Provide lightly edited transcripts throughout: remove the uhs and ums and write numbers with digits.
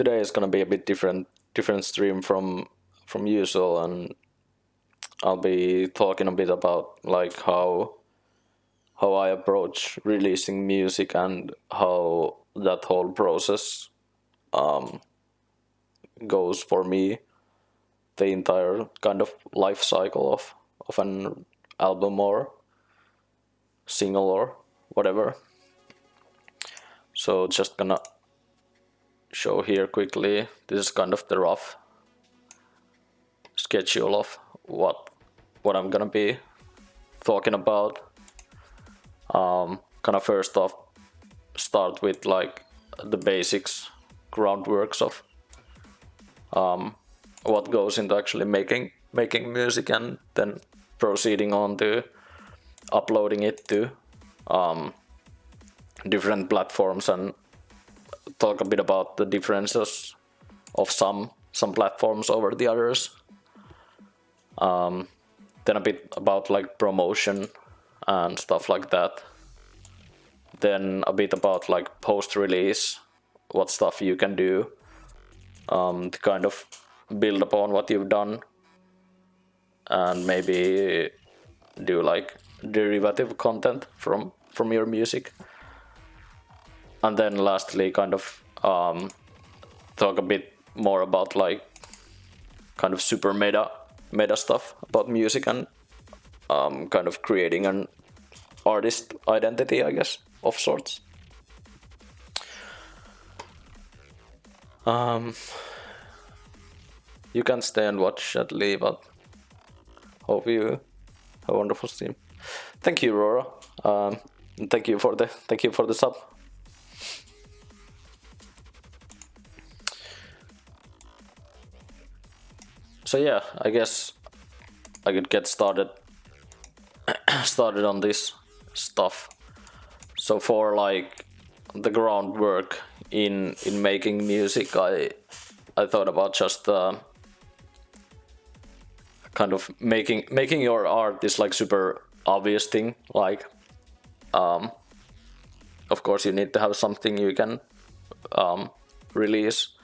today is gonna be a bit different stream from usual, and I'll be talking a bit about like how I approach releasing music and how that whole process goes for me, the entire kind of life cycle of an album or single or whatever. So just gonna show here quickly. This is kind of the rough schedule of what I'm gonna be talking about. Kind of first off, start with like the basics, groundworks of what goes into actually making music, and then proceeding on to uploading it to different platforms, and talk a bit about the differences of some platforms over the others. Then a bit about like promotion and stuff like that. Then a bit about like post-release, what stuff you can do to kind of build upon what you've done, and maybe do like derivative content from your music. And then lastly, kind of talk a bit more about like kind of super meta stuff about music, and kind of creating an artist identity, I guess, of sorts. You can stay and watch and leave, but hope you have a wonderful stream. Thank you, Rora. Thank you for the sub. So yeah, I guess I could get started on this stuff. So for like the groundwork in making music, I thought about just kind of making your art this like super obvious thing. Like, of course you need to have something you can release,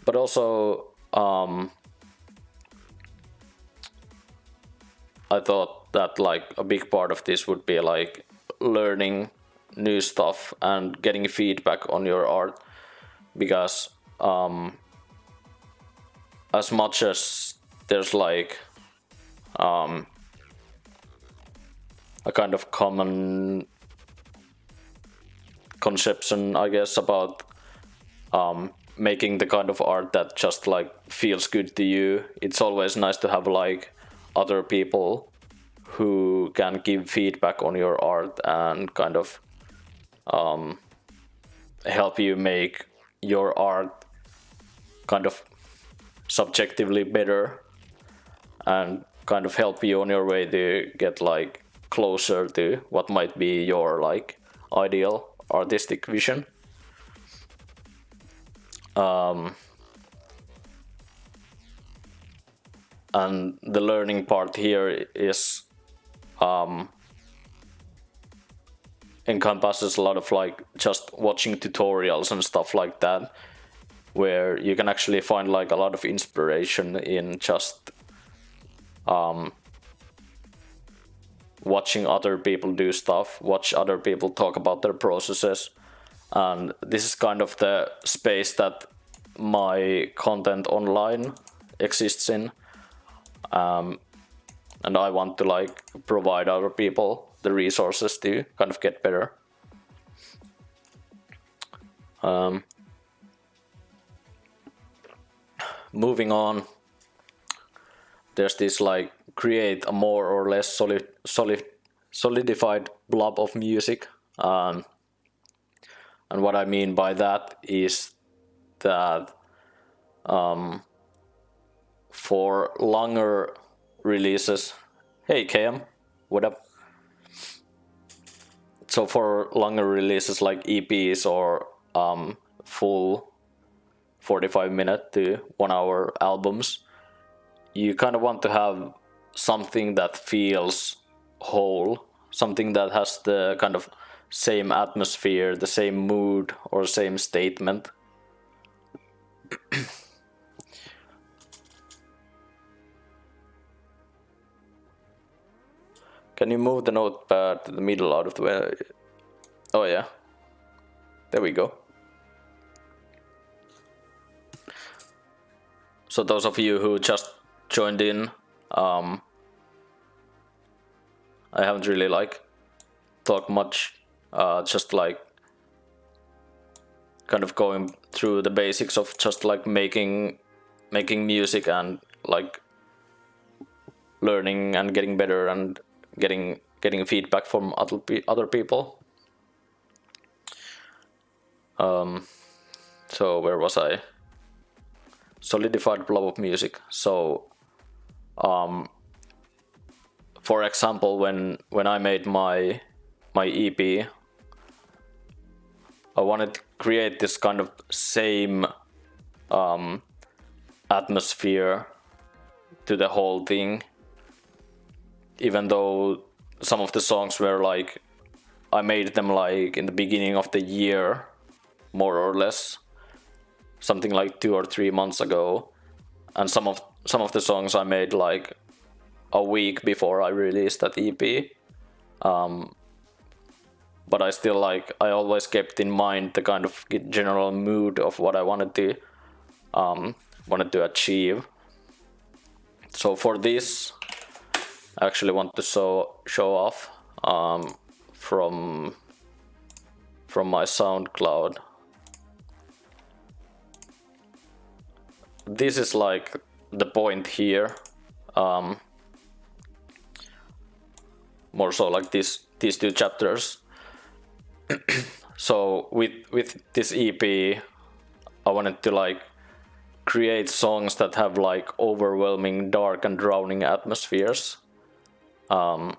but also I thought that like a big part of this would be like learning new stuff and getting feedback on your art, because as much as there's like a kind of common conception, I guess, about making the kind of art that just like feels good to you, it's always nice to have like other people who can give feedback on your art and kind of help you make your art kind of subjectively better, and kind of help you on your way to get like closer to what might be your like ideal artistic vision. And the learning part here is encompasses a lot of like just watching tutorials and stuff like that, where you can actually find like a lot of inspiration in just watching other people do stuff, watch other people talk about their processes. And this is kind of the space that my content online exists in. And I want to like provide other people the resources to kind of get better. Moving on, there's this like create a more or less solidified blob of music. And what I mean by that is that for longer releases, hey KM, what up? So for longer releases like EPs or full 45-minute to 1 hour albums, you kind of want to have something that feels whole, something that has the kind of same atmosphere, the same mood or same statement Can you move the notepad to the middle out of the way? Oh yeah. There we go. So those of you who just joined in, I haven't really like talked much, just like kind of going through the basics of just like making music and like learning and getting better and getting feedback from other people. So where was I? Solidified blob of music. So for example, when I made my EP, I wanted to create this kind of same atmosphere to the whole thing, even though some of the songs were like, I made them like in the beginning of the year, more or less, something like 2 or 3 months ago, and some of the songs I made like a week before I released that EP. But I still like, I always kept in mind the kind of general mood of what I wanted to achieve. So for this, I actually want to show off from my SoundCloud. This is like the point here. More so like these 2 chapters. So with this EP, I wanted to like create songs that have like overwhelming, dark and drowning atmospheres, that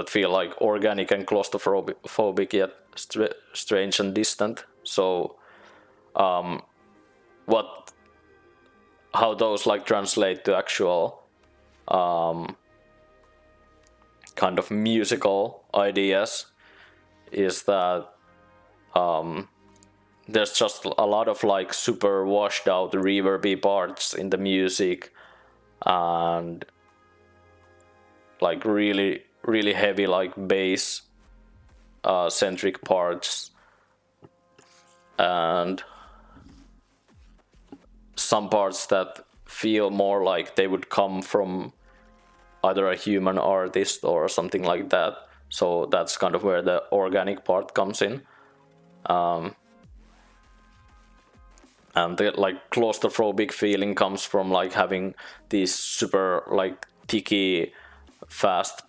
feel like organic and claustrophobic yet strange and distant. So how those like translate to actual kind of musical ideas is that there's just a lot of like super washed out reverby parts in the music and like really heavy like bass centric parts, and some parts that feel more like they would come from either a human artist or something like that. So that's kind of where the organic part comes in. And the like claustrophobic feeling comes from like having these super like ticky, fast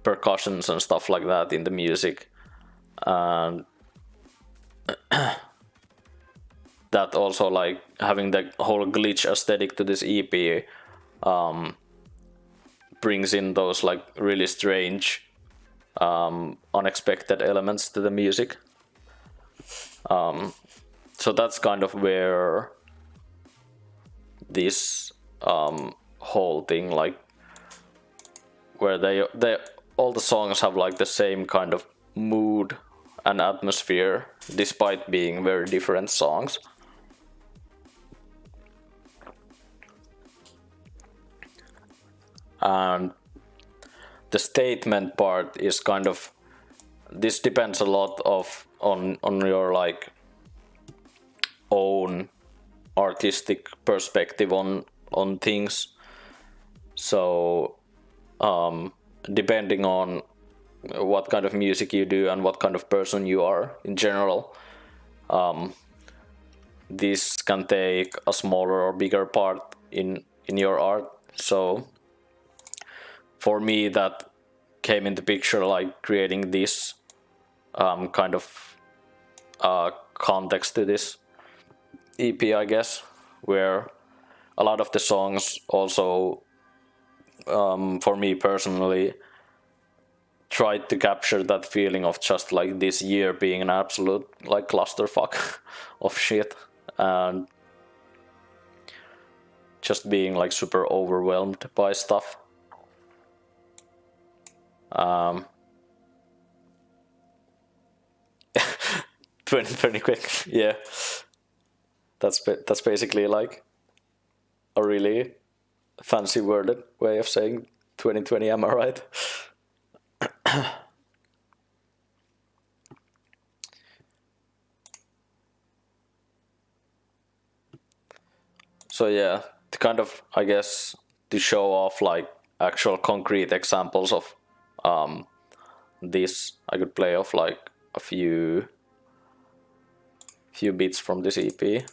percussions and stuff like that in the music. And that also like having the whole glitch aesthetic to this EP brings in those like really strange, unexpected elements to the music. So that's kind of where this whole thing, like where they all the songs have like the same kind of mood and atmosphere despite being very different songs. And the statement part is kind of, this depends a lot on your like own artistic perspective on things. So depending on what kind of music you do and what kind of person you are in general, this can take a smaller or bigger part in your art. So for me, that came into picture like creating this kind of context to this EP, I guess, where a lot of the songs also, for me personally, tried to capture that feeling of just like this year being an absolute like clusterfuck of shit and just being like super overwhelmed by stuff. 20 quick, yeah. That's basically like a really fancy worded way of saying 2020, am I right? So yeah, to kind of, I guess, to show off like actual concrete examples of this, I could play off like a few bits from this EP.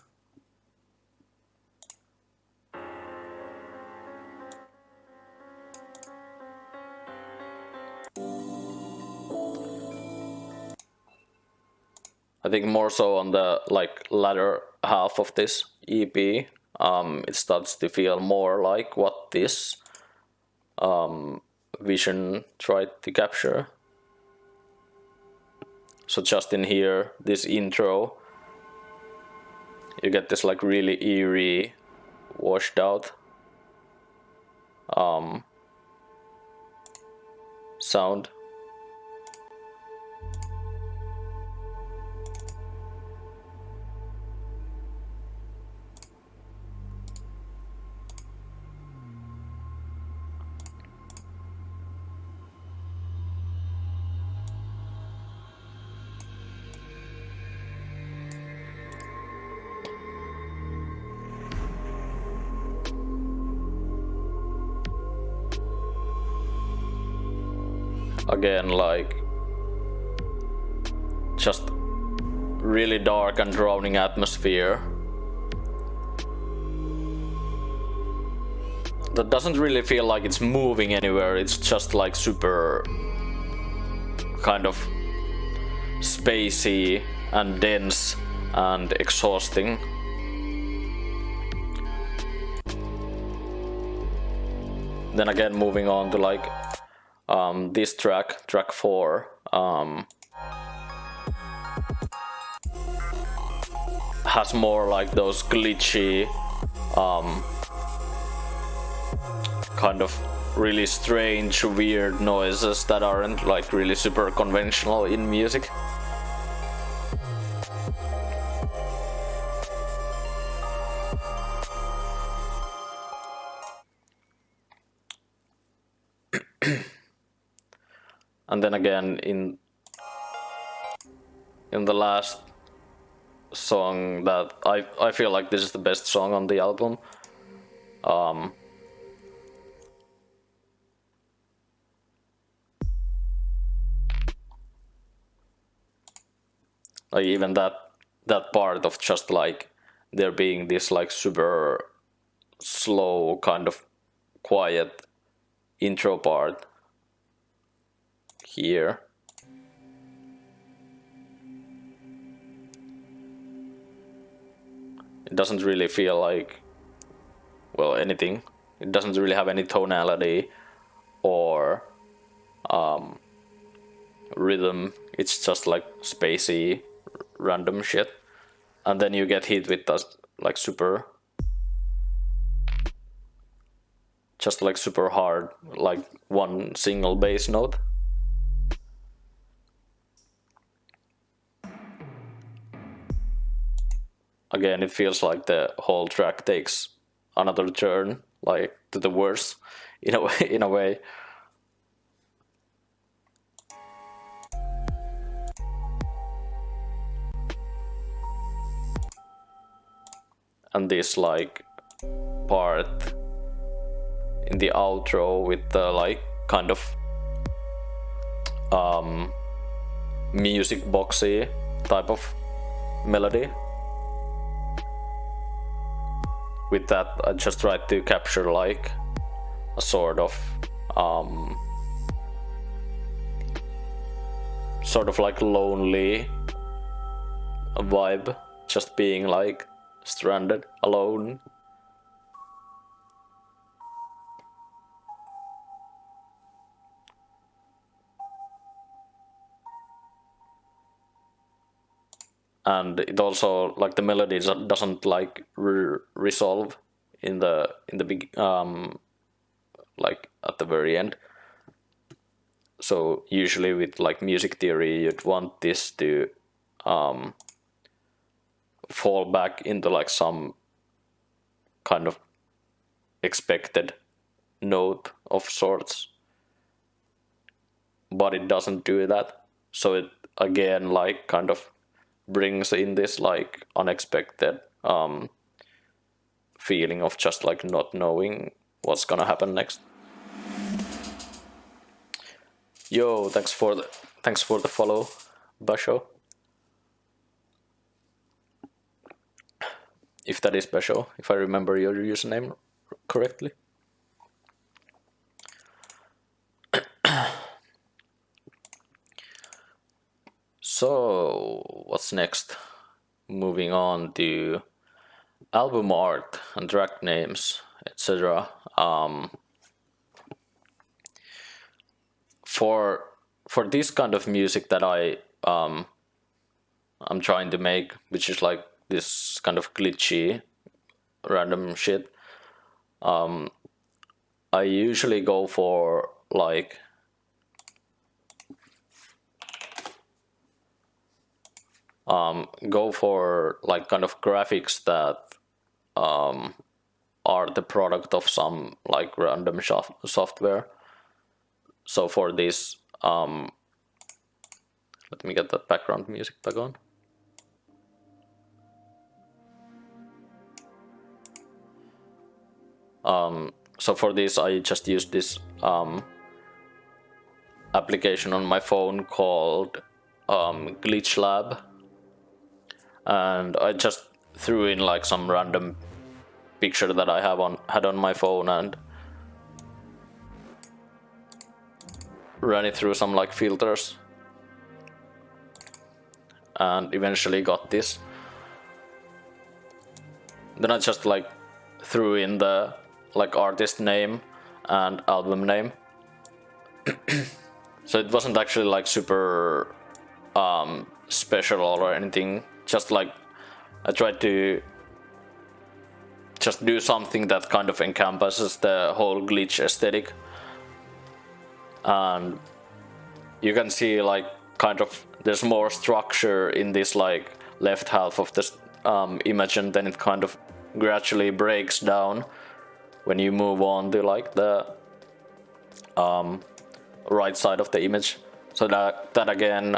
I think more so on the like latter half of this EP, it starts to feel more like what this vision tried to capture. So just in here, this intro, you get this like really eerie, washed out sound. Again, like just really dark and drowning atmosphere that doesn't really feel like it's moving anywhere. It's just like super kind of spacey and dense and exhausting. Then again, moving on to like this track 4, has more like those glitchy, kind of really strange, weird noises that aren't like really super conventional in music. And then again in the last song, that I feel like this is the best song on the album. Like even that part of just like there being this like super slow kind of quiet intro part here. It doesn't really feel like, well, anything. It doesn't really have any tonality or rhythm. It's just like spacey, random shit. And then you get hit with that like super, just like super hard, like one single bass note. Again, it feels like the whole track takes another turn, like to the worse, in a way. And this like part in the outro with the like kind of music boxy type of melody. With that, I just tried to capture like a sort of like lonely vibe, just being like stranded alone. And it also like the melody doesn't like resolve in the big like at the very end. So usually with like music theory, you'd want this to fall back into like some kind of expected note of sorts, but it doesn't do that. So it again like kind of brings in this like unexpected feeling of just like not knowing what's gonna happen next. Yo, thanks for the follow, Basho. If that is Basho, if I remember your username correctly. So, what's next? Moving on to album art and track names, etc. For this kind of music that I'm trying to make, which is like this kind of glitchy, random shit, I usually go for like kind of graphics that are the product of some like random software. So for this, let me get that background music back on. So for this, I just used this application on my phone called Glitch Lab, and I just threw in like some random picture that I had on my phone and ran it through some like filters, and eventually got this. Then I just like threw in the like artist name and album name. So it wasn't actually like super special or anything, just like I tried to just do something that kind of encompasses the whole glitch aesthetic. And you can see like kind of there's more structure in this like left half of this image, and then it kind of gradually breaks down when you move on to like the right side of the image. So that again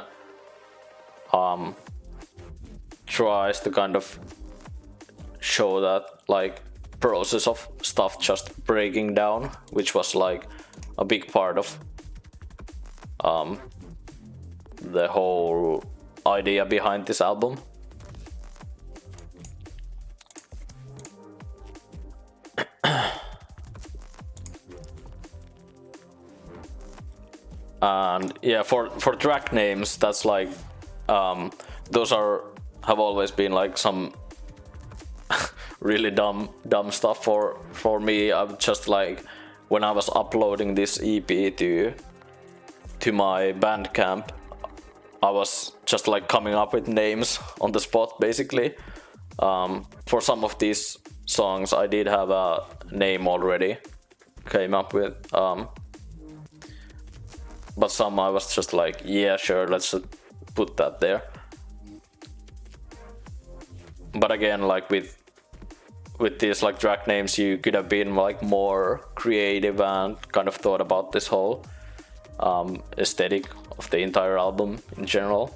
tries to kind of show that like process of stuff just breaking down, which was like a big part of the whole idea behind this album. And yeah, for track names, that's like those have always been like some really dumb stuff for me. I've just like when I was uploading this EP to my Bandcamp, I was just like coming up with names on the spot basically. For some of these songs I did have a name already came up with, but some I was just like, yeah, sure, let's just put that there. But again, like with these like track names, you could have been like more creative and kind of thought about this whole aesthetic of the entire album in general.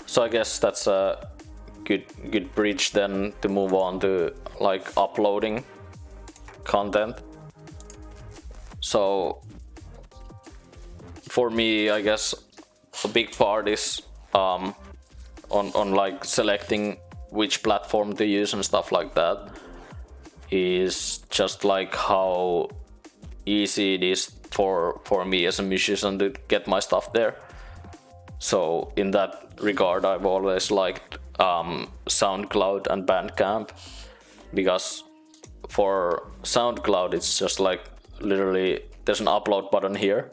So I guess that's a good bridge then to move on to like uploading content. So for me, I guess a big part is on like selecting which platform to use and stuff like that, is just like how easy it is for me as a musician to get my stuff there. So in that regard, I've always liked SoundCloud and Bandcamp, because for SoundCloud it's just like literally there's an upload button here,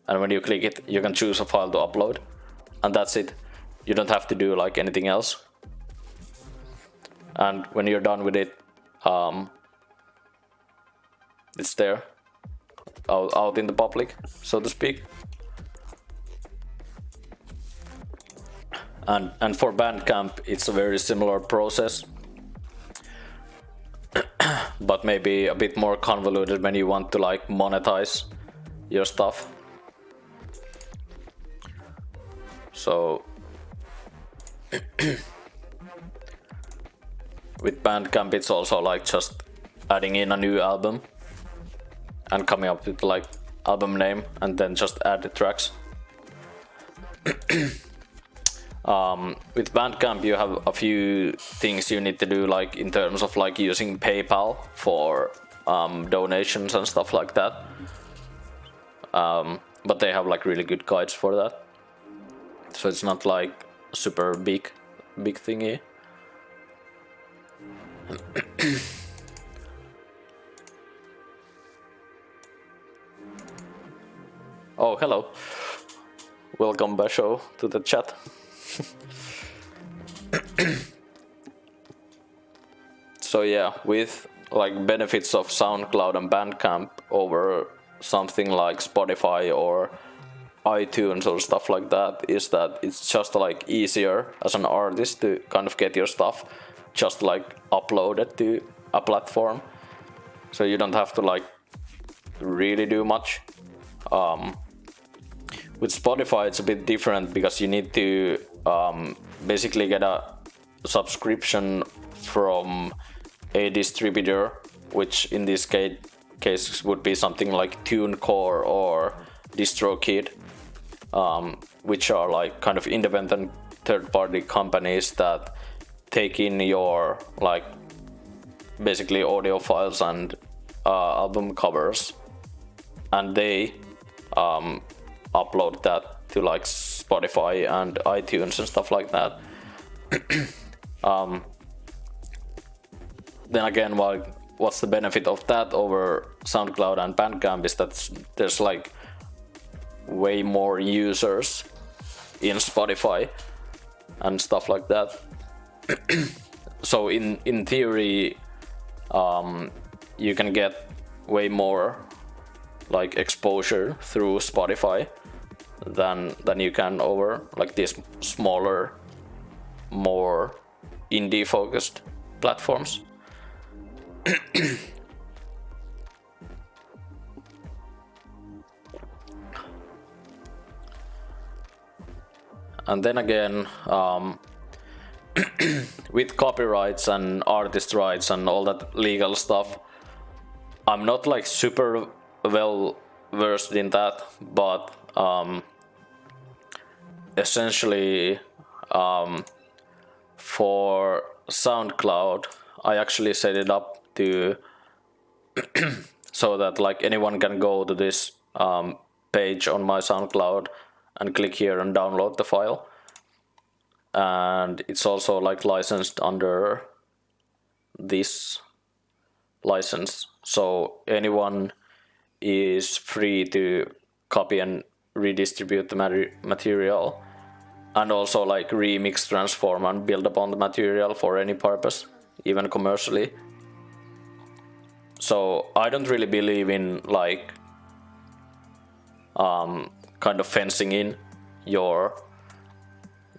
and when you click it you can choose a file to upload, and that's it. You don't have to do like anything else, and when you're done with it, it's there out in the public, so to speak. And for Bandcamp, it's a very similar process, but maybe a bit more convoluted when you want to like monetize your stuff. So with Bandcamp, it's also like just adding in a new album and coming up with like album name and then just add the tracks. With Bandcamp, you have a few things you need to do, like in terms of like using PayPal for donations and stuff like that. But they have like really good guides for that, so it's not like super big thingy. Oh, hello. Welcome, Basho, to the chat. So yeah, with like benefits of SoundCloud and Bandcamp over something like Spotify or iTunes or stuff like that, is that it's just like easier as an artist to kind of get your stuff just like uploaded to a platform, so you don't have to like really do much. With Spotify, it's a bit different because you need to basically get a subscription from a distributor, which in this case would be something like TuneCore or DistroKid, which are like kind of independent third-party companies that take in your like basically audio files and album covers, and they upload that to like Spotify and iTunes and stuff like that. Then again, what's the benefit of that over SoundCloud and Bandcamp is that there's like way more users in Spotify and stuff like that. So in theory, you can get way more like exposure through Spotify than you can over like these smaller, more indie focused platforms. And then again, with copyrights and artist rights and all that legal stuff, I'm not like super well versed in that, but essentially for SoundCloud, I actually set it up to so that like anyone can go to this page on my SoundCloud and click here and download the file, and it's also like licensed under this license, so anyone is free to copy and redistribute the material, and also like remix, transform and build upon the material for any purpose, even commercially. So I don't really believe in like kind of fencing in your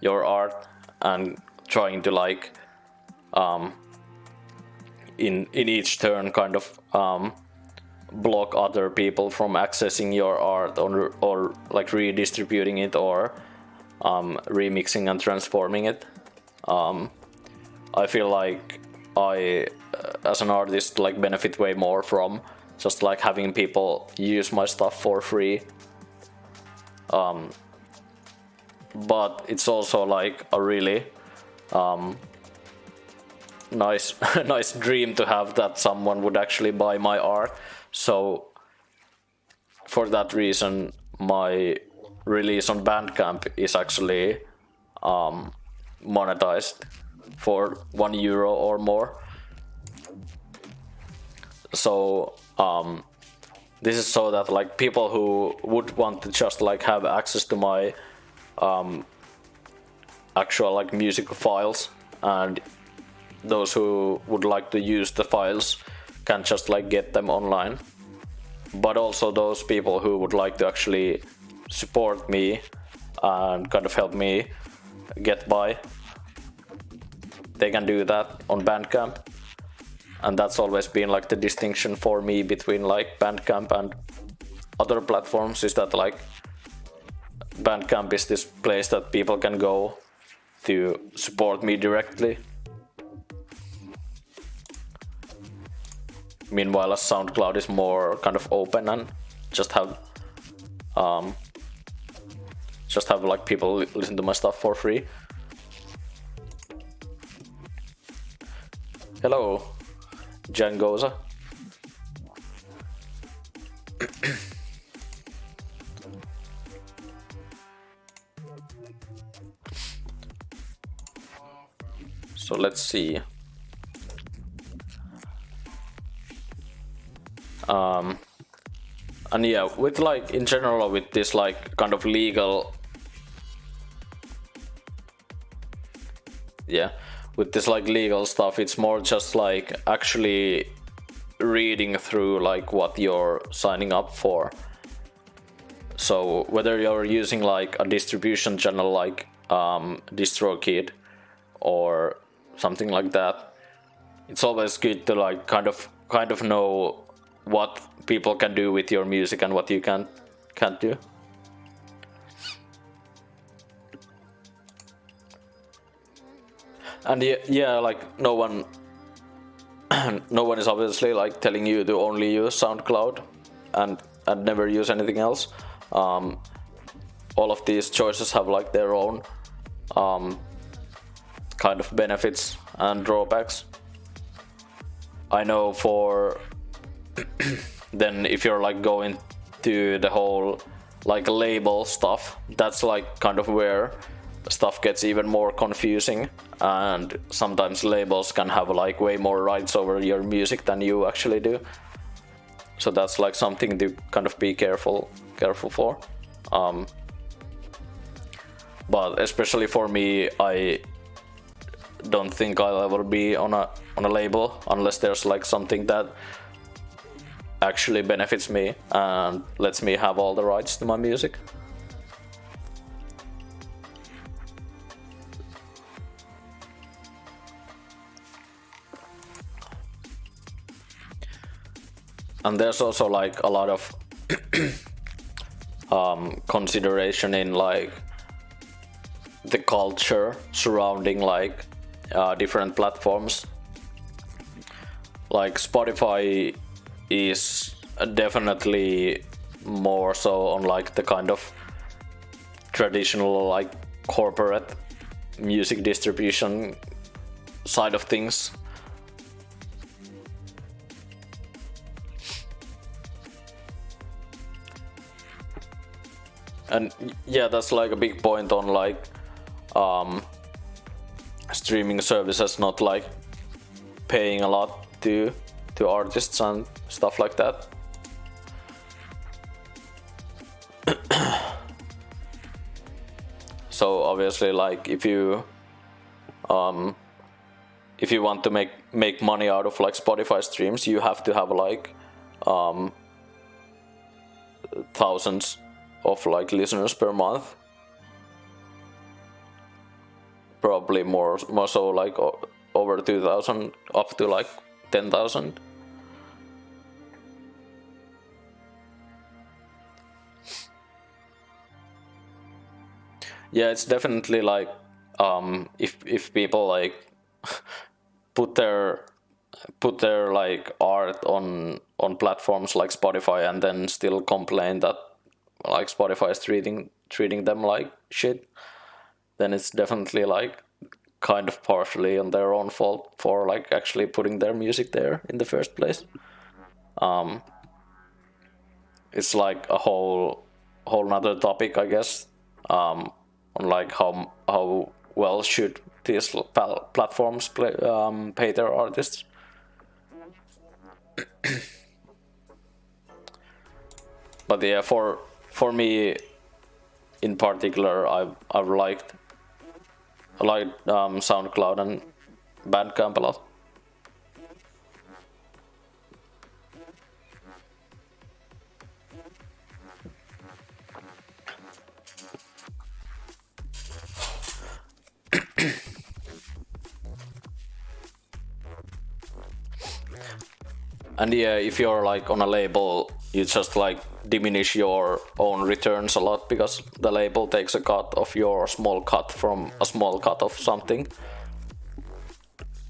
art and trying to like in each turn kind of block other people from accessing your art, or like redistributing it or remixing and transforming it. I feel like I as an artist like benefit way more from just like having people use my stuff for free. But it's also like a really nice nice dream to have that someone would actually buy my art. So for that reason, my release on Bandcamp is actually monetized for €1 or more. So this is so that like people who would want to just like have access to my actual like music files, and those who would like to use the files can just like get them online. But also those people who would like to actually support me and kind of help me get by, they can do that on Bandcamp. And that's always been like the distinction for me between like Bandcamp and other platforms, is that like Bandcamp is this place that people can go to support me directly. Meanwhile, as SoundCloud is more kind of open and just have like people listen to my stuff for free. Hello, Jangoza. So let's see. And yeah, with like in general with this like kind of legal, with this like legal stuff, it's more just like actually reading through like what you're signing up for. So whether you're using like a distribution channel like DistroKid or something like that, it's always good to like kind of know what people can do with your music and what you can't do. And yeah, like no one is obviously like telling you to only use SoundCloud and never use anything else. All of these choices have like their own kind of benefits and drawbacks. I know for then if you're like going to the whole like label stuff, that's like kind of where stuff gets even more confusing, and sometimes labels can have like way more rights over your music than you actually do. So that's like something to kind of be careful for. But especially for me, I don't think I'll ever be on a label unless there's like something that actually benefits me and lets me have all the rights to my music. And there's also like a lot of consideration in like the culture surrounding like different platforms. Like Spotify is definitely more so on like the kind of traditional like corporate music distribution side of things. And yeah, that's like a big point on like streaming services not like paying a lot to artists and stuff like that. So obviously like if you want to make money out of like Spotify streams, you have to have like thousands of like listeners per month, probably more so like over 2,000 up to like 10,000. Yeah, it's definitely like if people like put their like art on platforms like Spotify and then still complain that like Spotify is treating them like shit, then it's definitely like kind of partially on their own fault for like actually putting their music there in the first place. It's like a whole nother topic, I guess, on like how well should these platforms pay their artists. But yeah, for me in particular, I've liked SoundCloud and Bandcamp a lot. And yeah, if you're like on a label, you just like diminish your own returns a lot because the label takes a cut of your small cut from a small cut of something.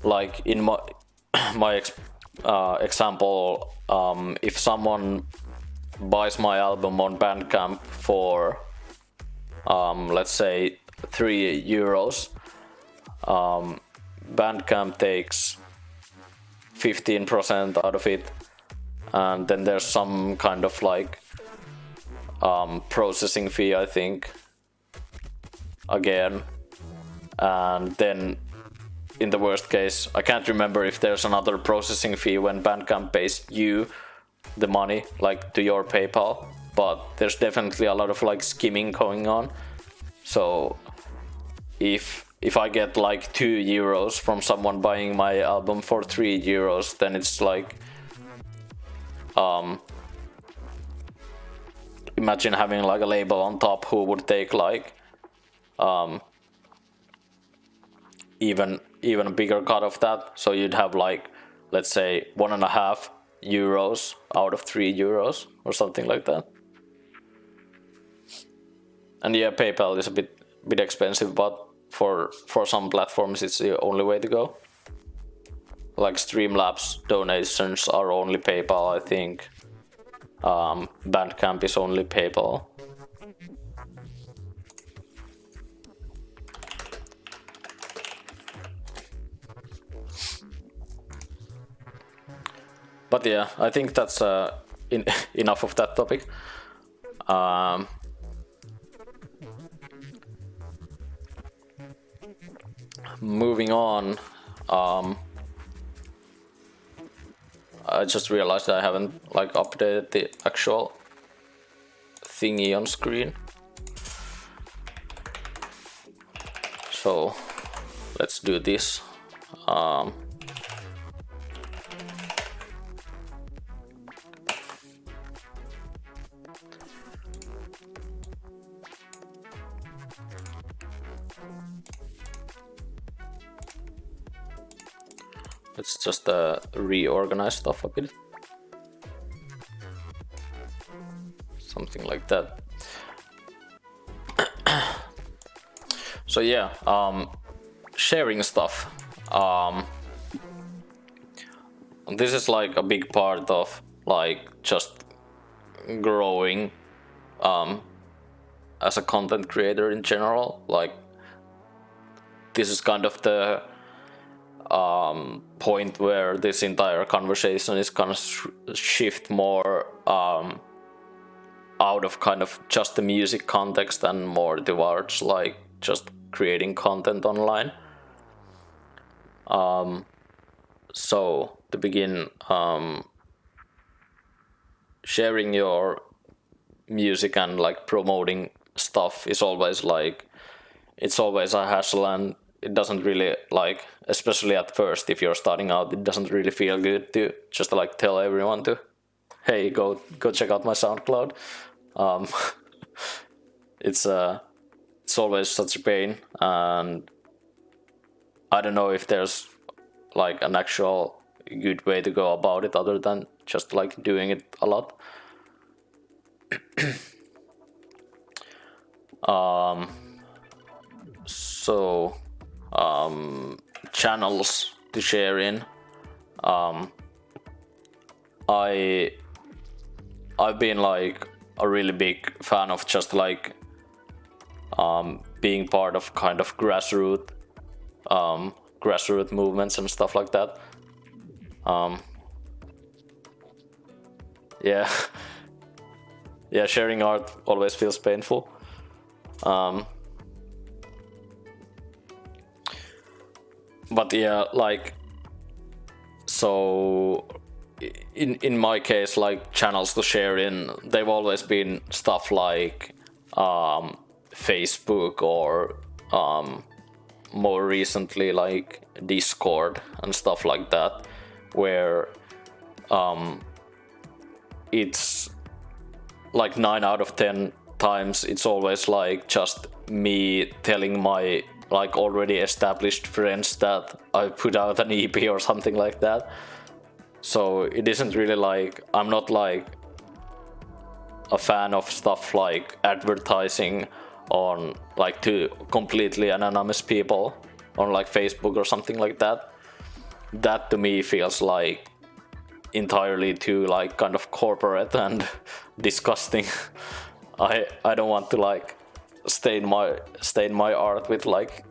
Like in my example, if someone buys my album on Bandcamp for let's say €3, Bandcamp takes 15% out of it, and then there's some kind of like processing fee, I think, again. And then in the worst case, I can't remember if there's another processing fee when Bandcamp pays you the money, like to your PayPal, but there's definitely a lot of like skimming going on. So if I get like €2 from someone buying my album for €3, then it's like imagine having like a label on top who would take like even a bigger cut of that. So you'd have like, let's say, €1.50 out of €3 or something like that. And yeah, PayPal is a bit expensive, but for some platforms it's the only way to go. Like Streamlabs donations are only PayPal, I think. Bandcamp is only PayPal. But yeah, I think that's enough of that topic. Moving on, I just realized I haven't like updated the actual thingy on screen. So let's do this. Let's just reorganize stuff a bit. Something like that. So yeah, sharing stuff. This is like a big part of like just growing as a content creator in general. Like this is kind of the point where this entire conversation is gonna shift more out of kind of just the music context and more towards like just creating content online. So to begin, sharing your music and like promoting stuff is always like, it's always a hassle, and it doesn't really like, especially at first if you're starting out, it doesn't really feel good to just like tell everyone to, hey, go check out my SoundCloud. It's always such a pain, and I don't know if there's like an actual good way to go about it other than just like doing it a lot. So channels to share in. I've been like a really big fan of just like being part of kind of grassroots movements and stuff like that. Yeah. Yeah, sharing art always feels painful. But yeah, like, so in my case, like channels to share in, they've always been stuff like Facebook or more recently like Discord and stuff like that, where it's like 9 out of 10 times it's always like just me telling my like already established friends that I put out an EP or something like that. So it isn't really like, I'm not like a fan of stuff like advertising on like to completely anonymous people on like Facebook or something like that. That to me feels like entirely too like kind of corporate and disgusting. I don't want to like stain my art with like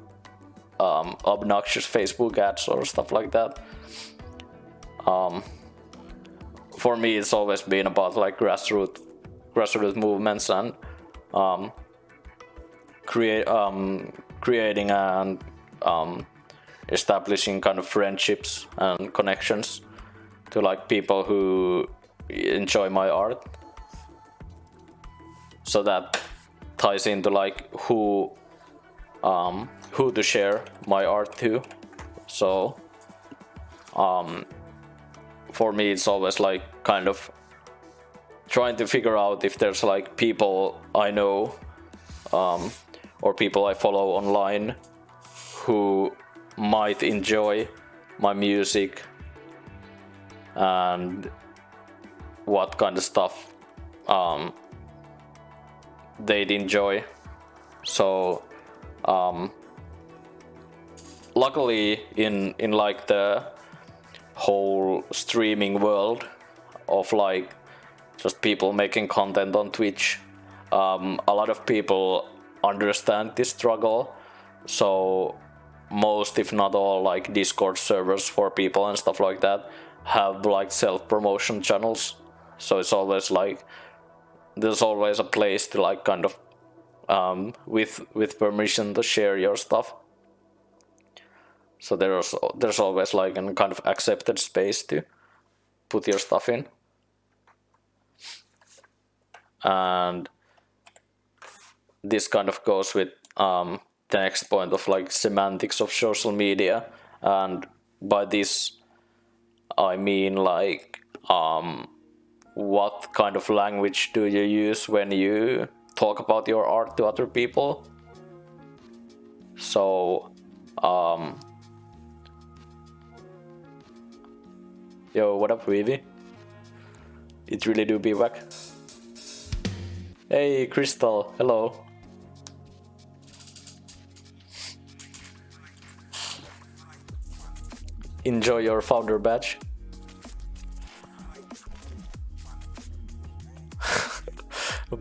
obnoxious Facebook ads or stuff like that. For me, it's always been about like grassroots movements and creating and establishing kind of friendships and connections to like people who enjoy my art. So that ties into like who to share my art to. So for me, it's always like kind of trying to figure out if there's like people I know or people I follow online who might enjoy my music and what kind of stuff they'd enjoy. So luckily in like the whole streaming world of like just people making content on Twitch, a lot of people understand this struggle. So most, if not all, like Discord servers for people and stuff like that have like self-promotion channels. So it's always like there's always a place to like kind of with permission to share your stuff. So there's always like a kind of accepted space to put your stuff in. And this kind of goes with the next point of like semantics of social media. And by this I mean like what kind of language do you use when you talk about your art to other people? So yo, what up, Vivi? It really do be whack. Hey, Crystal, hello. Enjoy your founder badge.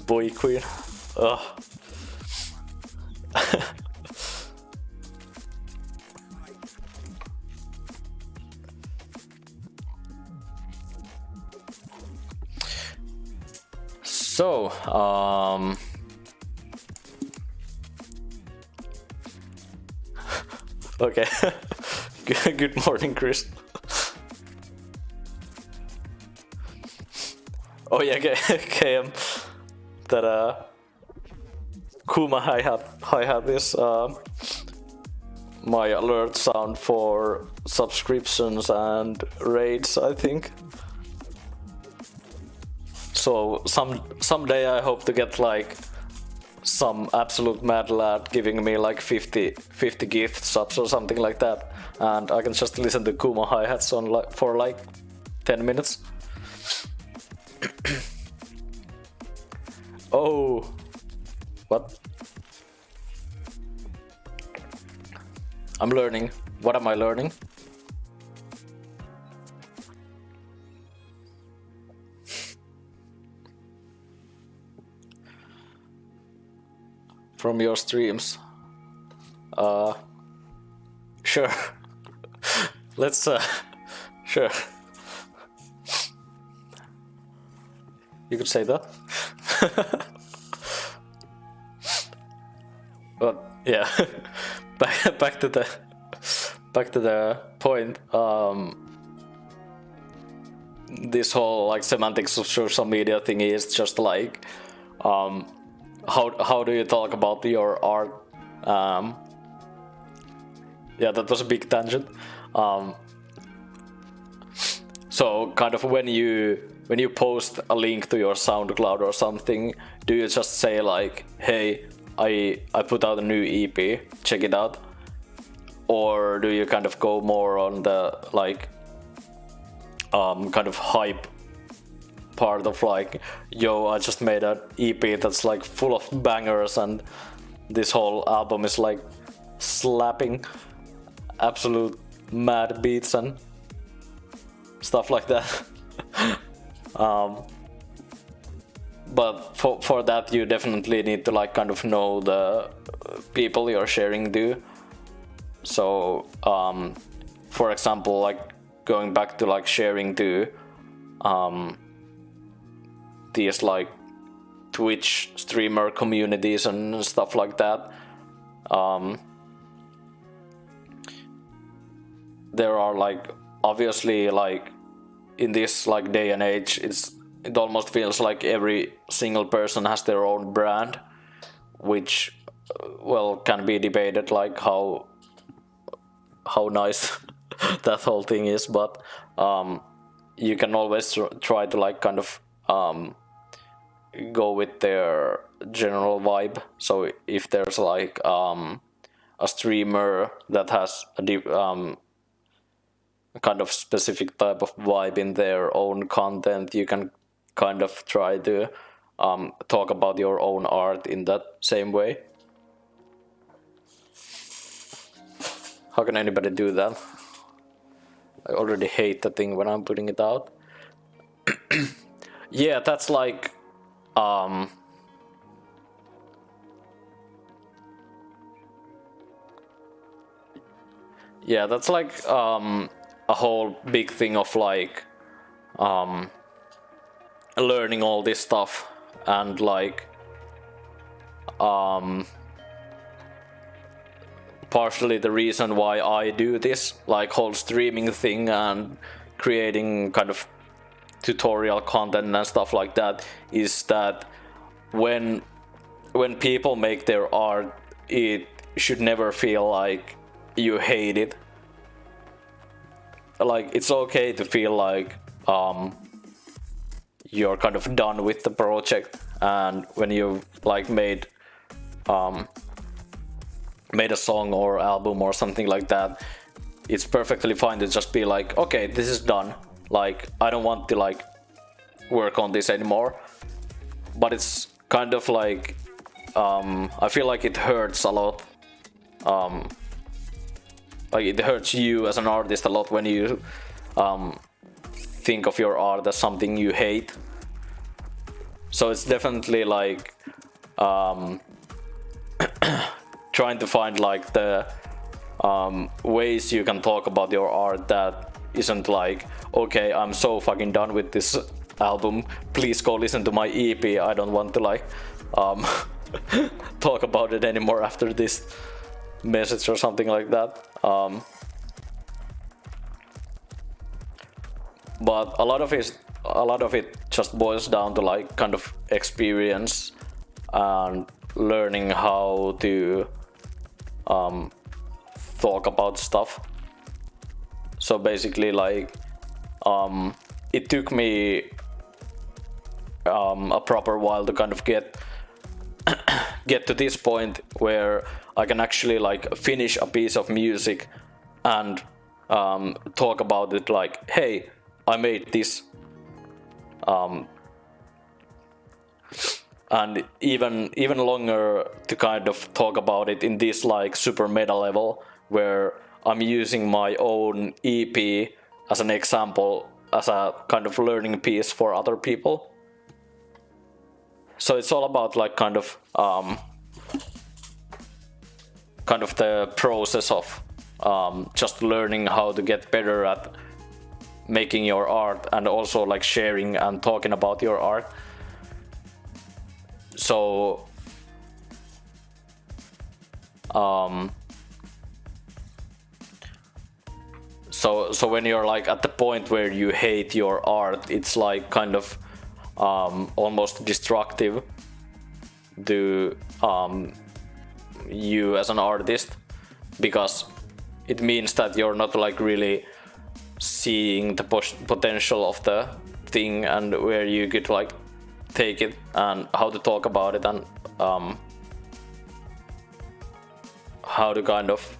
Boy queen. Ugh. So, okay. Good morning, Chris. Oh yeah, KM. That Kuma hi-hat is my alert sound for subscriptions and raids, I think. So someday I hope to get like some absolute mad lad giving me like 50 gift subs or something like that, and I can just listen to Kuma hi-hats on for like 10 minutes. Oh, what? I'm learning. What am I learning? From your streams. Sure. Let's sure. You could say that. But yeah, back to the point. This whole like semantics of social media thing is just like how do you talk about your art? Yeah, that was a big tangent. So kind of when you post a link to your SoundCloud or something, do you just say like, hey, I put out a new EP, check it out? Or do you kind of go more on the like kind of hype part of like, yo, I just made an EP that's like full of bangers and this whole album is like slapping absolute mad beats and stuff like that. But for that you definitely need to like kind of know the people you're sharing to. So for example, like going back to like sharing to these like Twitch streamer communities and stuff like that, there are like obviously like in this like day and age it almost feels like every single person has their own brand, which well can be debated like how nice that whole thing is, but you can always try to like kind of go with their general vibe. So if there's like a streamer that has a deep kind of specific type of vibe in their own content, you can kind of try to talk about your own art in that same way. How can anybody do that? I already hate the thing when I'm putting it out. Yeah, that's like yeah, that's like a whole big thing of like learning all this stuff, and like partially the reason why I do this like whole streaming thing and creating kind of tutorial content and stuff like that is that when people make their art, it should never feel like you hate it. Like it's okay to feel like you're kind of done with the project, and when you've like made a song or album or something like that, it's perfectly fine to just be like, okay, this is done, like I don't want to like work on this anymore. But it's kind of like I feel like it hurts a lot, like it hurts you as an artist a lot when you think of your art as something you hate. So it's definitely like trying to find like the ways you can talk about your art that isn't like, okay, I'm so fucking done with this album, please go listen to my EP, I don't want to like talk about it anymore after this message or something like that. But a lot of it just boils down to like kind of experience and learning how to talk about stuff. So basically like it took me a proper while to kind of get to this point where I can actually like finish a piece of music and talk about it like, hey, I made this. And even longer to kind of talk about it in this like super meta level where I'm using my own EP as an example, as a kind of learning piece for other people. So it's all about like kind of the process of just learning how to get better at making your art, and also like sharing and talking about your art. So so when you're like at the point where you hate your art, it's like kind of almost destructive to you as an artist, because it means that you're not like really seeing the potential of the thing and where you could like take it and how to talk about it, and how to kind of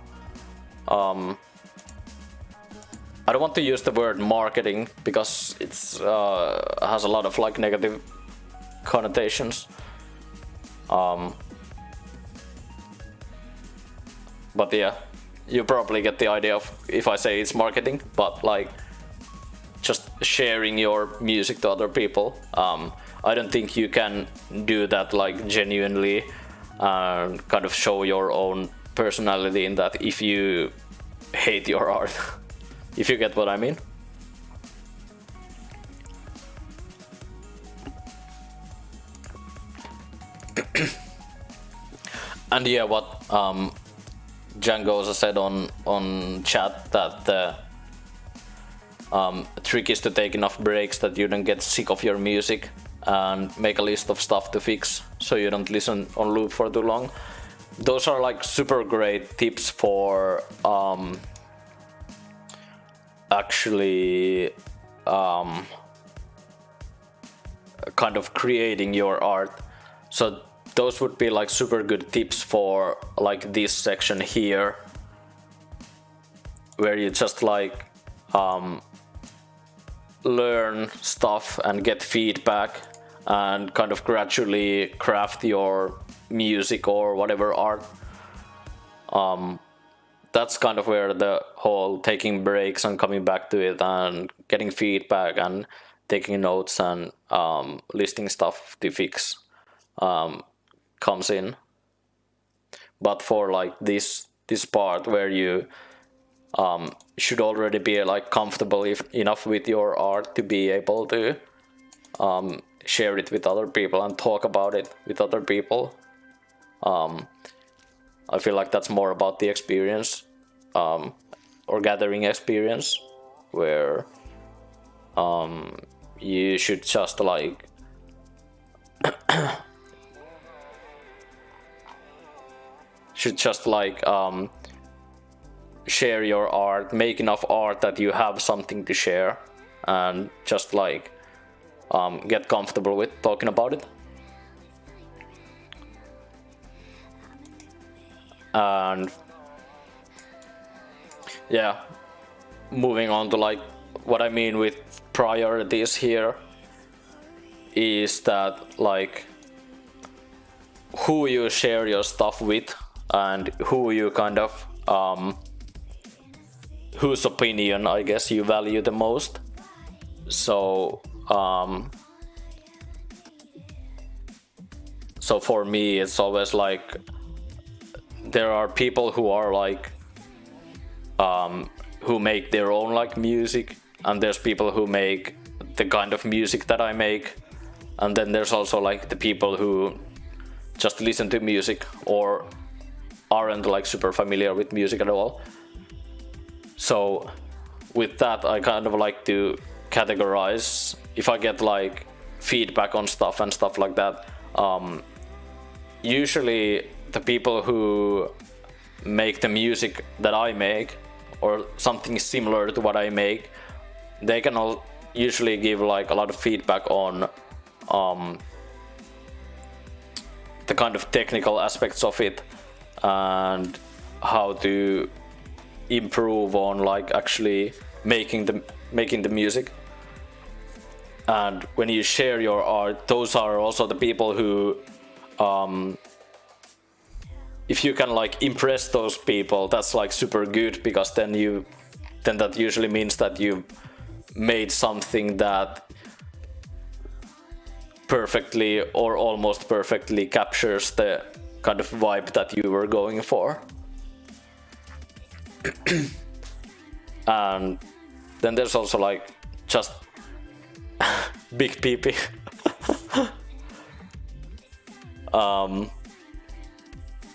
I don't want to use the word marketing because it's has a lot of like negative connotations. But yeah, you probably get the idea of if I say it's marketing, but like just sharing your music to other people. I don't think you can do that like genuinely and kind of show your own personality in that if you hate your art. If you get what I mean. And yeah, what Django also said on chat that the trick is to take enough breaks that you don't get sick of your music and make a list of stuff to fix so you don't listen on loop for too long. Those are like super great tips for actually kind of creating your art. So those would be like super good tips for like this section here, where you just like learn stuff and get feedback and kind of gradually craft your music or whatever art. That's kind of where the whole taking breaks and coming back to it and getting feedback and taking notes and listing stuff to fix comes in. But for like this part where you should already be like comfortable enough with your art to be able to share it with other people and talk about it with other people, I feel like that's more about the experience or gathering experience, where you should just like share your art, make enough art that you have something to share, and just like get comfortable with talking about it. And yeah, moving on to like what I mean with priorities here is that like who you share your stuff with and who you kind of whose opinion I guess you value the most. So so for me it's always like there are people who are like who make their own like music, and there's people who make the kind of music that I make, and then there's also like the people who just listen to music or aren't like super familiar with music at all. So with that I kind of like to categorize if I get like feedback on stuff and stuff like that. Usually the people who make the music that I make or something similar to what I make, they can all usually give like a lot of feedback on the kind of technical aspects of it and how to improve on like actually making the music. And when you share your art, those are also the people who if you can like impress those people, that's like super good, because then that usually means that you made something that perfectly or almost perfectly captures the kind of vibe that you were going for. And then there's also like just big PP.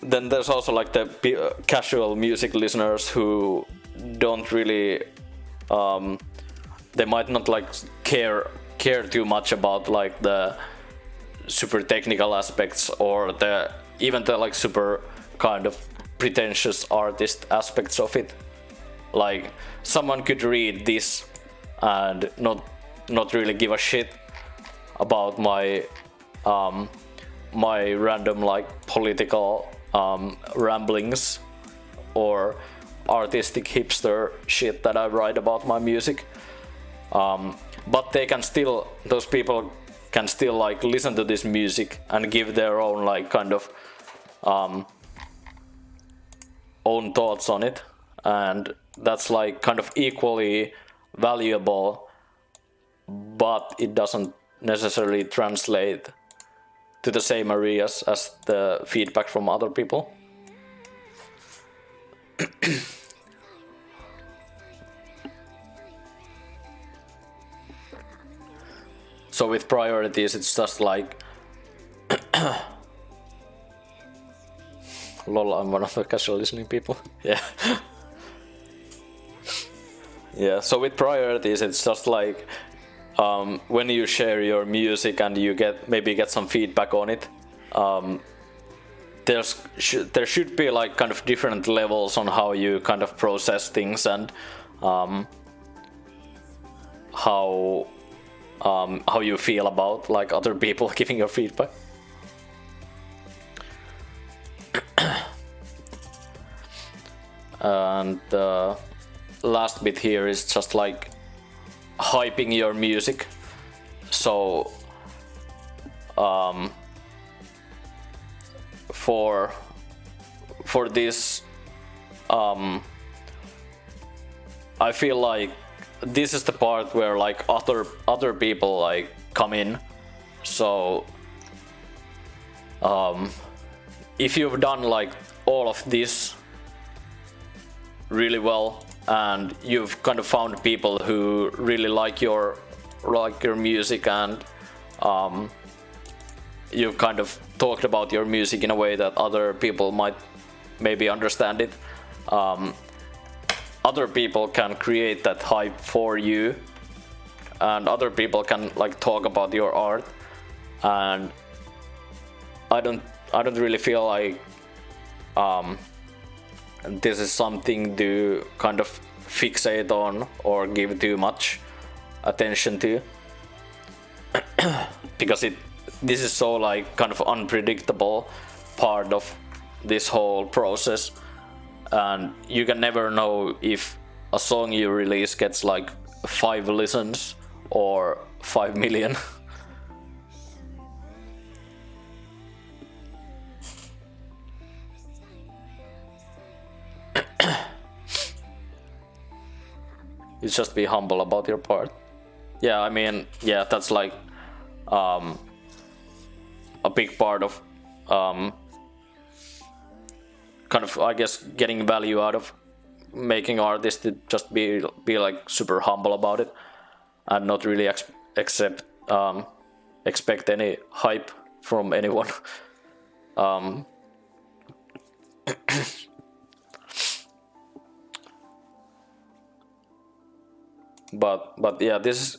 Then there's also like the casual music listeners who don't really they might not like care too much about like the super technical aspects or even the like super kind of pretentious artist aspects of it. Like someone could read this and not really give a shit about my my random like political ramblings or artistic hipster shit that I write about my music. But they can still, those people can still like listen to this music and give their own like kind of own thoughts on it, and that's like kind of equally valuable, but it doesn't necessarily translate to the same areas as the feedback from other people. So with priorities, it's just like lol, I'm one of the casual listening people. Yeah. Yeah, so with priorities, it's just like when you share your music and you maybe get some feedback on it, there should be like kind of different levels on how you kind of process things and how you feel about like other people giving your feedback. And the last bit here is just like hyping your music. So for this I feel like this is the part where like other people like come in. So if you've done like all of this really well and you've kind of found people who really like your music, and you've kind of talked about your music in a way that other people might maybe understand it, other people can create that hype for you, and other people can like talk about your art, and I don't really feel like this is something to kind of fixate on or give too much attention to, because this is so like kind of unpredictable part of this whole process, and you can never know if a song you release gets like 5 listens or 5 million. You just be humble about your part. Yeah, I mean, yeah, that's like a big part of kind of, I guess, getting value out of making art is to just be like super humble about it and not really expect any hype from anyone. But yeah, this is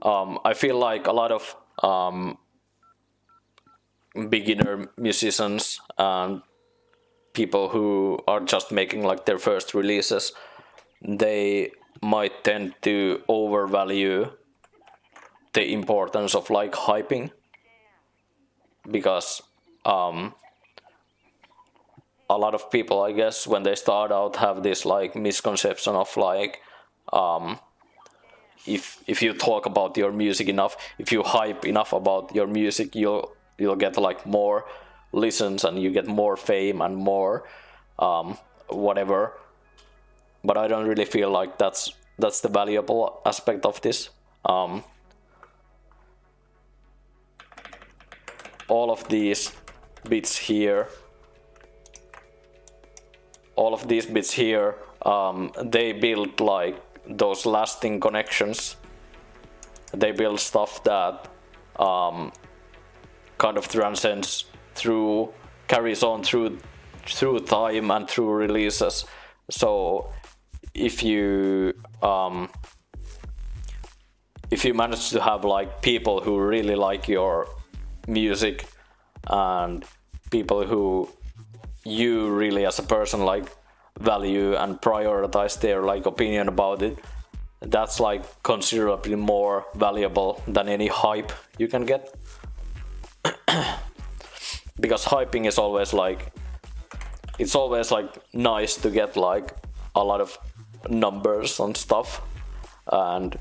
I feel like a lot of beginner musicians and people who are just making like their first releases, they might tend to overvalue the importance of like hyping, because a lot of people, I guess, when they start out have this like misconception of like if you talk about your music enough, if you hype enough about your music, you'll get like more listens and you get more fame and more whatever. But I don't really feel like that's the valuable aspect of this. All of these bits here, they build like those lasting connections. They build stuff that kind of transcends carries on through time and through releases. So if you manage to have like people who really like your music and people who you really as a person like value and prioritize their like opinion about it, that's like considerably more valuable than any hype you can get. Because hyping is always like, it's always like nice to get like a lot of numbers on stuff, and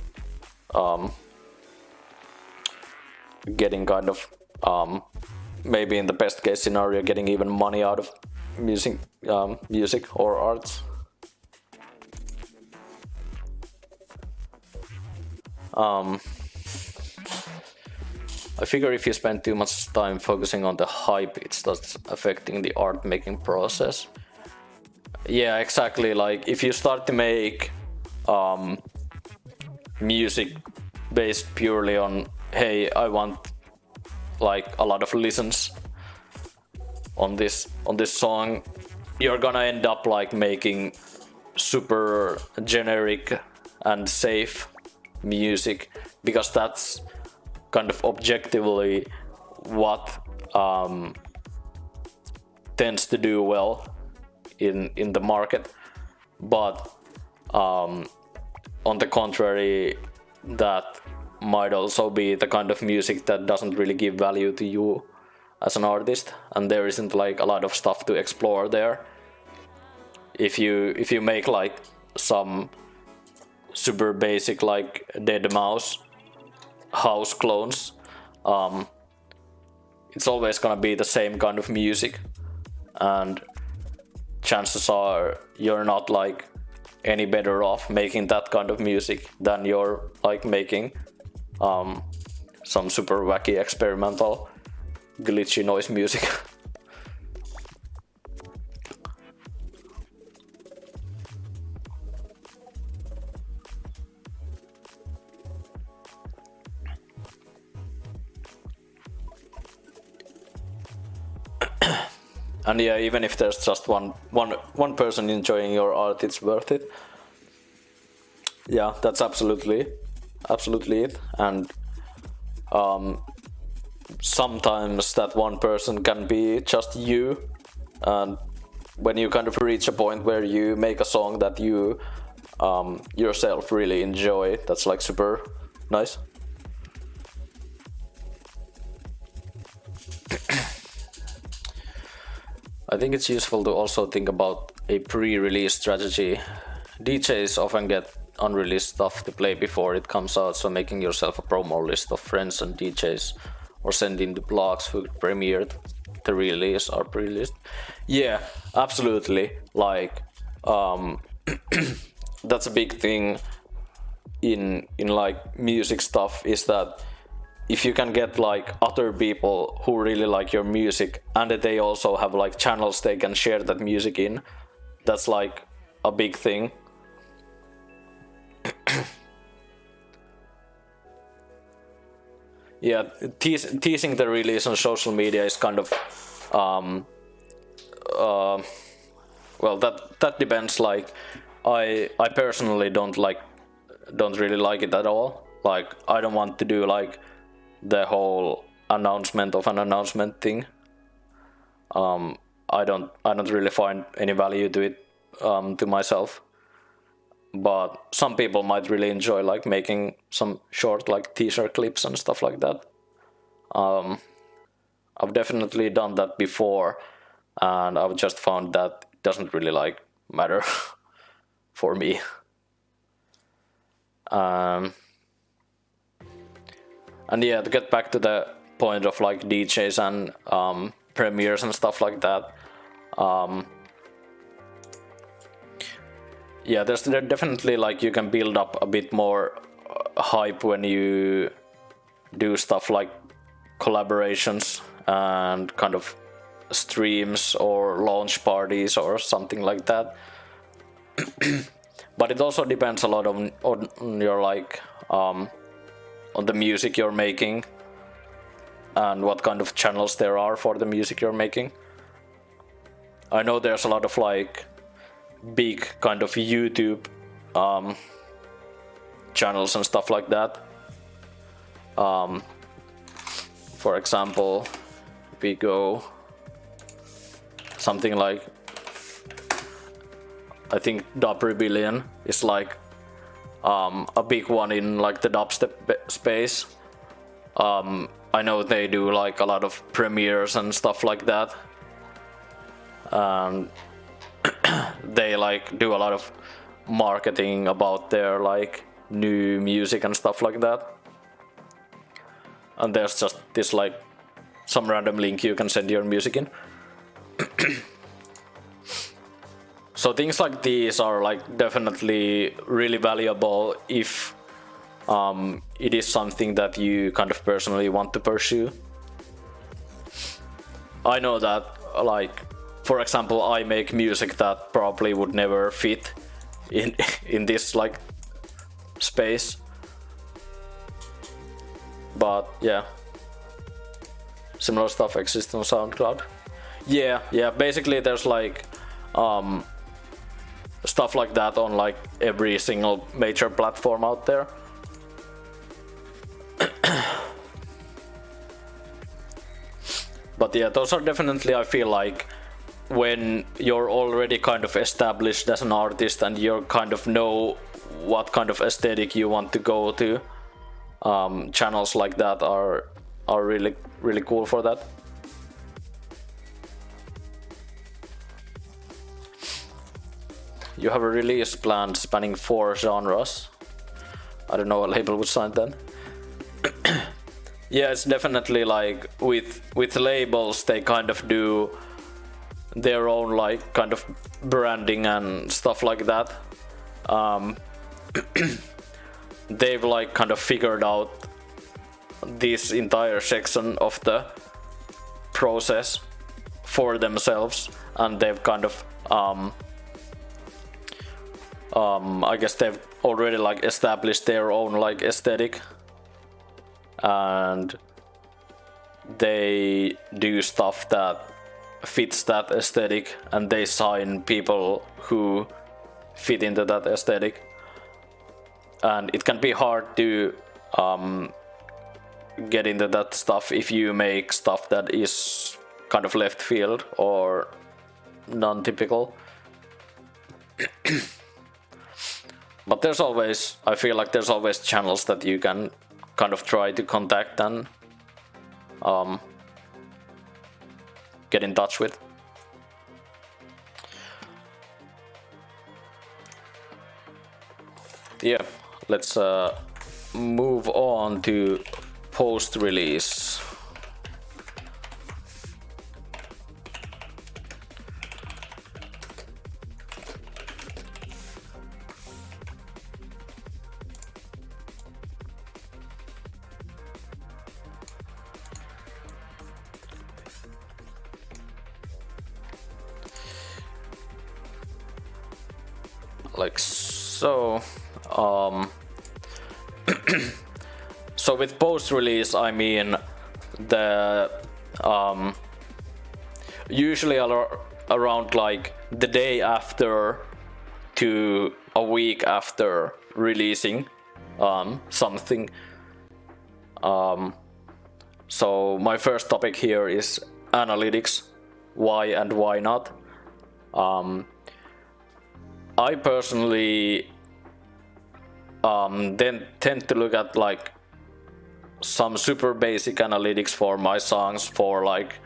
getting kind of maybe in the best case scenario getting even money out of music or arts. I figure if you spend too much time focusing on the hype, it starts affecting the art making process. Yeah, exactly. Like if you start to make music based purely on, hey, I want like a lot of listens on this song, you're gonna end up like making super generic and safe music, because that's kind of objectively what tends to do well in the market. But on the contrary, that might also be the kind of music that doesn't really give value to you as an artist, and there isn't like a lot of stuff to explore there. If you make like some super basic like Deadmau5 house clones, it's always gonna be the same kind of music, and chances are you're not like any better off making that kind of music than you're like making some super wacky experimental glitchy noise music. And yeah, even if there's just one person enjoying your art, it's worth it. Yeah, that's absolutely it. And sometimes that one person can be just you, and when you kind of reach a point where you make a song that you yourself really enjoy, that's like super nice. I think it's useful to also think about a pre-release strategy. DJs often get unreleased stuff to play before it comes out, so making yourself a promo list of friends and DJs or sending to blogs who premiered the release or pre-released. Yeah, absolutely. Like that's a big thing in like music stuff, is that if you can get like other people who really like your music and that they also have like channels they can share that music in, that's like a big thing. Yeah, teasing the release on social media is kind of well, that depends. Like I personally don't really like it at all. Like I don't want to do like the whole announcement of an announcement thing. I don't really find any value to it to myself. But some people might really enjoy like making some short like teaser clips and stuff like that. I've definitely done that before, and I've just found that it doesn't really like matter for me. And yeah, to get back to the point of like DJs and premieres and stuff like that, yeah, there's definitely like you can build up a bit more hype when you do stuff like collaborations and kind of streams or launch parties or something like that. But it also depends a lot on your like on the music you're making and what kind of channels there are for the music you're making. I know there's a lot of like big kind of YouTube channels and stuff like that. For example, we go something like, I think Dub Rebellion is like a big one in like the dubstep space. I know they do like a lot of premieres and stuff like that. they like do a lot of marketing about their like new music and stuff like that. And there's just this like some random link you can send your music in. So things like these are like definitely really valuable if it is something that you kind of personally want to pursue. I know that, like, for example, I make music that probably would never fit in this like space. But yeah, similar stuff exists on SoundCloud. Yeah, basically there's like stuff like that on like every single major platform out there. But yeah, those are definitely, I feel like, when you're already kind of established as an artist and you kind of know what kind of aesthetic you want to go to, channels like that are really, really cool for that. You have a release planned spanning 4 genres. I don't know what label would sign then. Yeah, it's definitely like with labels, they kind of do their own like kind of branding and stuff like that. They've like kind of figured out this entire section of the process for themselves, and they've kind of I guess they've already like established their own like aesthetic, and they do stuff that fits that aesthetic, and they sign people who fit into that aesthetic. And it can be hard to get into that stuff if you make stuff that is kind of left field or non-typical. But there's always, I feel like there's always channels that you can kind of try to contact and get in touch with. Yeah, let's move on to post-release. Like so. So with post-release, I mean the usually around like the day after to a week after releasing something. So my first topic here is analytics. Why and why not? I personally then tend to look at like some super basic analytics for my songs for like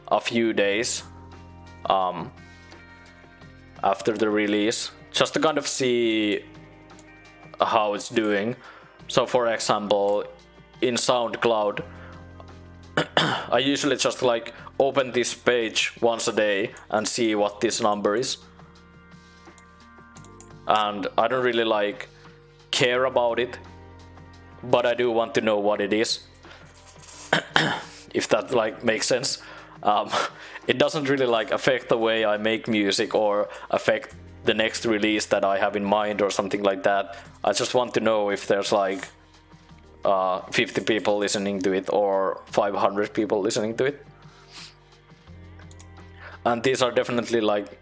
a few days after the release, just to kind of see how it's doing. So for example, in SoundCloud, I usually just like open this page once a day and see what this number is. And I don't really like care about it, but I do want to know what it is. If that like makes sense. It doesn't really like affect the way I make music or affect the next release that I have in mind or something like that. I just want to know if there's like 50 people listening to it or 500 people listening to it. And these are definitely like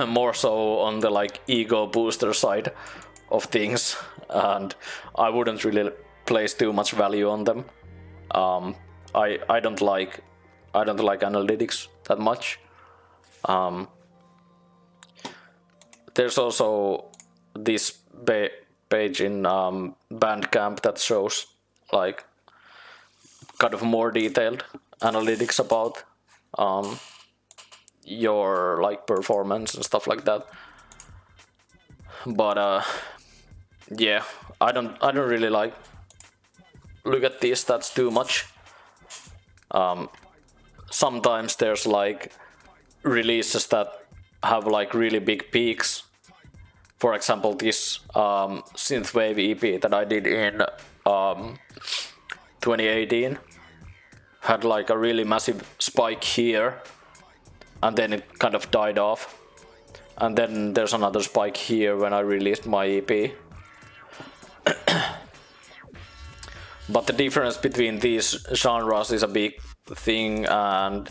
more so on the like ego booster side of things, and I wouldn't really place too much value on them. I don't like analytics that much. There's also this page in Bandcamp that shows like kind of more detailed analytics about your like performance and stuff like that. But yeah, I don't really like look at these stats too much. Sometimes there's like releases that have like really big peaks. For example, this synthwave EP that I did in 2018 had like a really massive spike here, and then it kind of died off. And then there's another spike here when I released my EP. But the difference between these genres is a big thing, and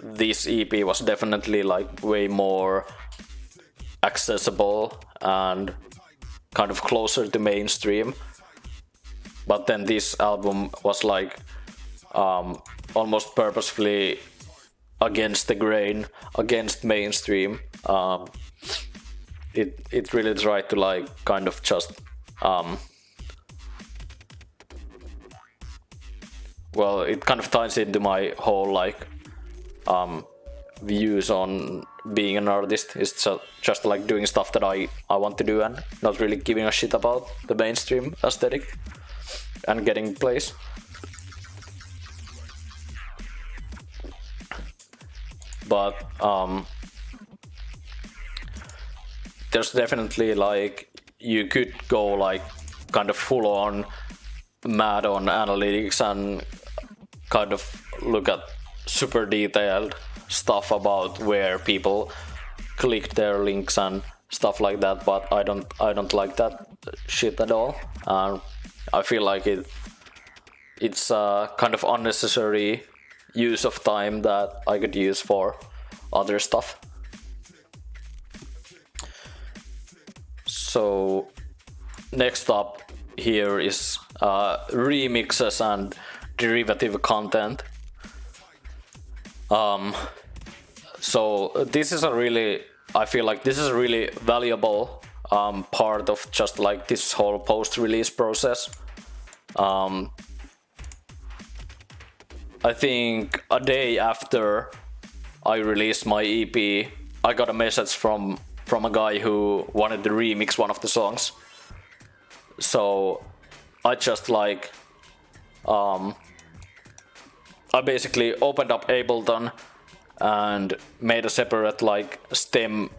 this EP was definitely like way more accessible and kind of closer to mainstream. But then this album was like almost purposefully against the grain, against mainstream. It really tried to like kind of just well, it kind of ties into my whole like views on being an artist. It's just like doing stuff that I want to do and not really giving a shit about the mainstream aesthetic and getting plays. But there's definitely like you could go like kind of full on mad on analytics and kind of look at super detailed stuff about where people click their links and stuff like that, but I don't like that shit at all. I feel like it's a kind of unnecessary use of time that I could use for other stuff. So next up here is remixes and derivative content. So this is I feel like this is a really valuable part of just like this whole post-release process. I think a day after I released my EP, I got a message from a guy who wanted to remix one of the songs. So I just like I basically opened up Ableton and made a separate like stem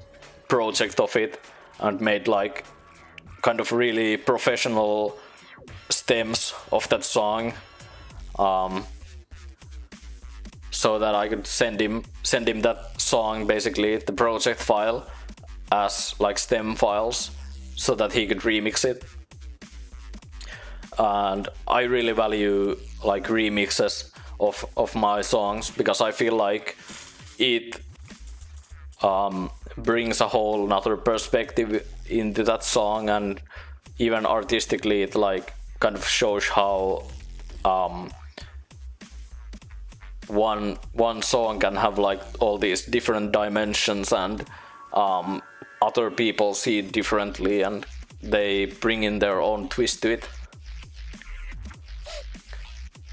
project of it and made like kind of really professional stems of that song, so that I could send him that song, basically the project file, as like stem files so that he could remix it. And I really value like remixes of my songs because I feel like it brings a whole another perspective into that song, and even artistically it like kind of shows how one song can have like all these different dimensions, and other people see it differently and they bring in their own twist to it.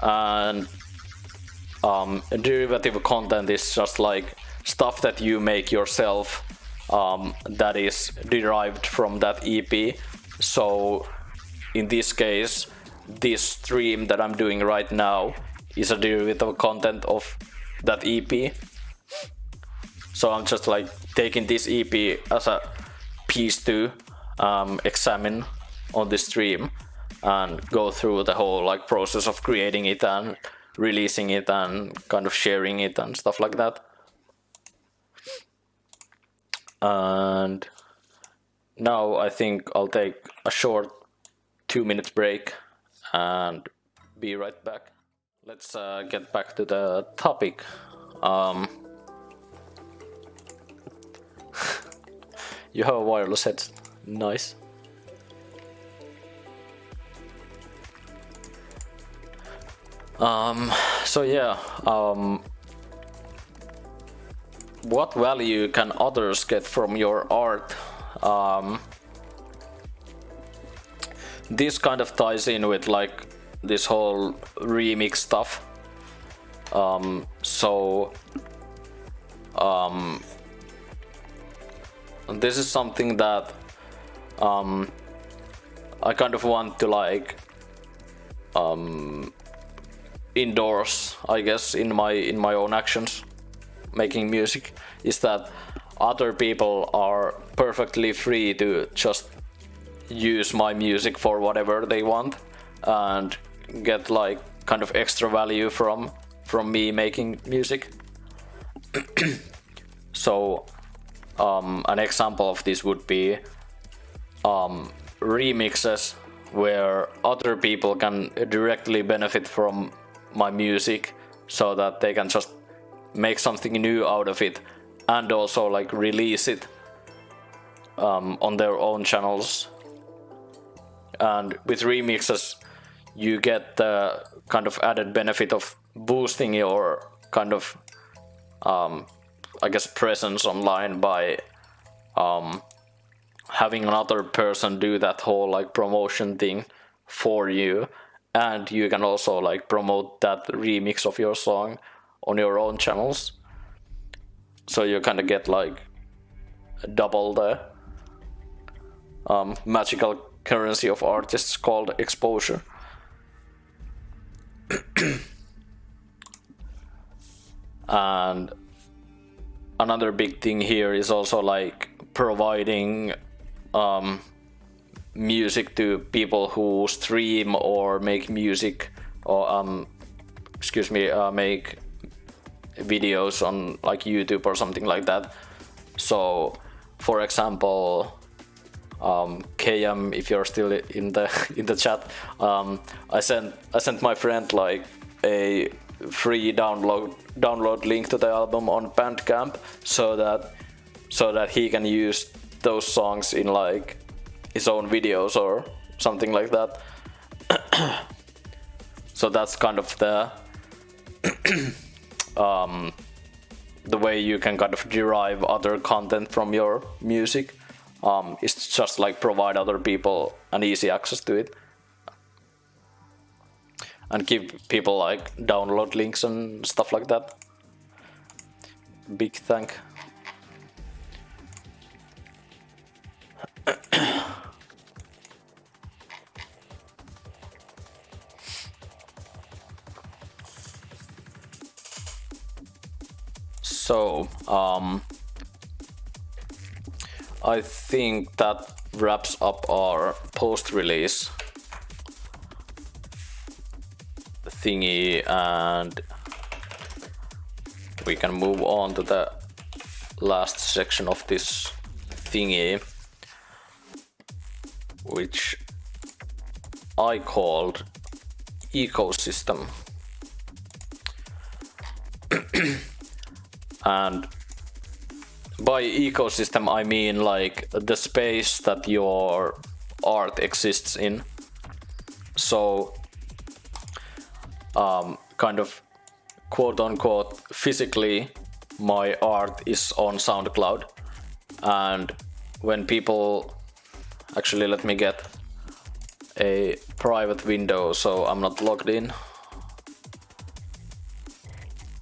And derivative content is just like stuff that you make yourself, that is derived from that EP. So in this case, this stream that I'm doing right now is a derivative content of that EP. So I'm just like taking this EP as a piece to examine on the stream and go through the whole like process of creating it and releasing it and kind of sharing it and stuff like that. And now I think I'll take a short 2-minute break and be right back. Let's get back to the topic. You have a wireless headset. Nice. So yeah, what value can others get from your art? This kind of ties in with like this whole remix stuff. So And this is something that I kind of want to like endorse, I guess, in my own actions making music, is that other people are perfectly free to just use my music for whatever they want and get like kind of extra value from me making music. So an example of this would be remixes where other people can directly benefit from my music so that they can just make something new out of it and also like release it on their own channels. And with remixes you get the kind of added benefit of boosting your kind of I guess presence online by having another person do that whole like promotion thing for you, and you can also like promote that remix of your song on your own channels, so you kind of get like double the magical currency of artists called exposure. And another big thing here is also like providing music to people who stream or make music or make videos on like YouTube or something like that. So for example, KM, if you're still in the chat, I sent my friend like a free download link to the album on Bandcamp so that he can use those songs in like his own videos or something like that. So that's kind of the way you can kind of derive other content from your music, is just like provide other people an easy access to it and give people like download links and stuff like that. Big thank. So I think that wraps up our post-release thingy, and we can move on to the last section of this thingy, which I called ecosystem. And by ecosystem I mean like the space that your art exists in. So kind of quote unquote physically my art is on SoundCloud, and when people, actually let me get a private window so I'm not logged in.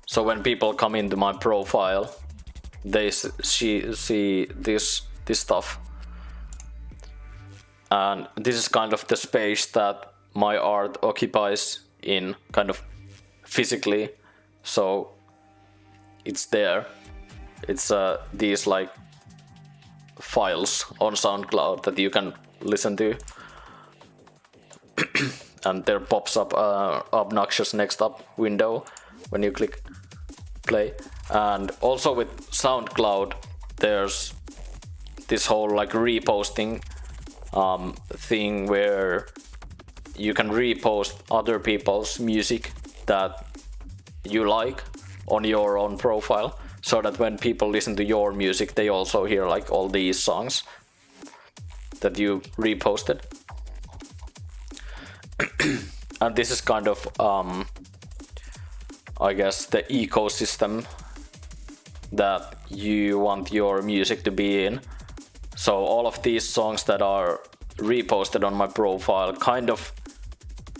So when people come into my profile, they see this stuff, and this is kind of the space that my art occupies in kind of physically. So it's there. It's these like files on SoundCloud that you can listen to, and there pops up obnoxious next up window when you click play. And also with SoundCloud there's this whole like reposting thing where you can repost other people's music that you like on your own profile, so that when people listen to your music they also hear like all these songs that you reposted. And this is kind of I guess the ecosystem that you want your music to be in. So all of these songs that are reposted on my profile kind of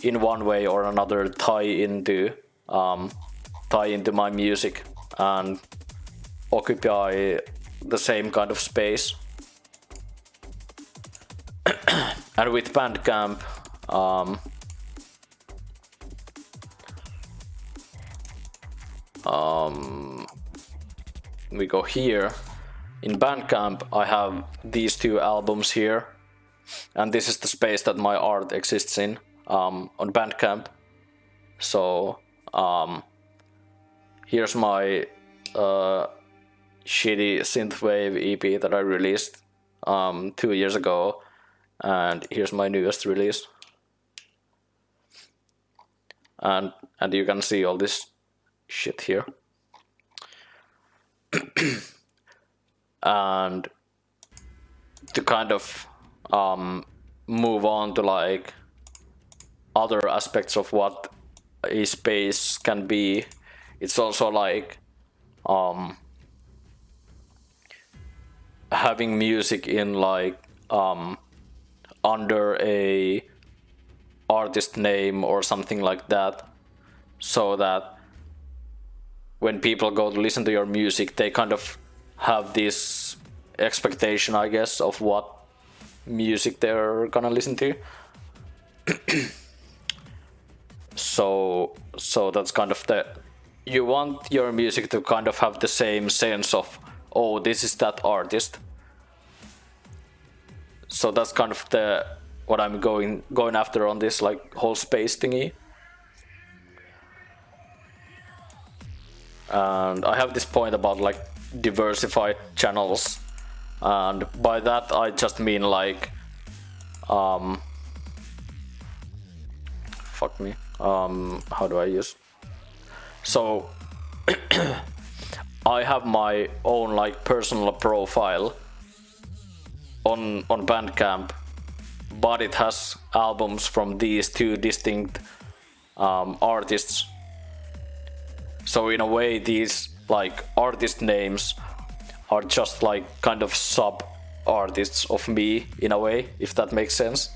in one way or another tie into my music, and occupy the same kind of space. And with Bandcamp, we go here. In Bandcamp, I have these two albums here, and this is the space that my art exists in on Bandcamp. So here's my shitty synthwave EP that I released 2 years ago, and here's my newest release. And you can see all this shit here. And to kind of move on to like other aspects of what a space can be, it's also like having music in like under a artist name or something like that, so that when people go to listen to your music, they kind of have this expectation, I guess, of what music they're gonna listen to. So that's kind of you want your music to kind of have the same sense of, oh, this is that artist. So that's kind of what I'm going after on this like whole space thingy. And I have this point about like diversified channels, and by that I just mean like fuck me, how do I use, so I have my own like personal profile on Bandcamp, but it has albums from these two distinct artists. So in a way, these like artist names are just like kind of sub artists of me in a way, if that makes sense.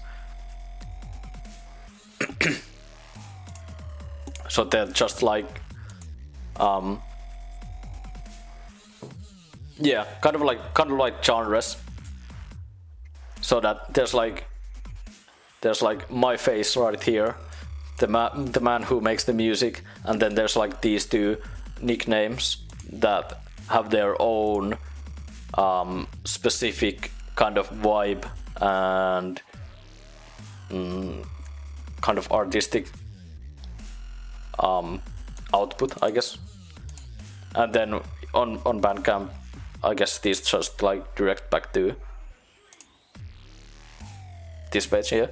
So they're just like yeah, kind of like genres. So that there's like my face right here, the man who makes the music, and then there's like these two nicknames that have their own specific kind of vibe and kind of artistic output, I guess. And then on Bandcamp, I guess these just like direct back to this page here.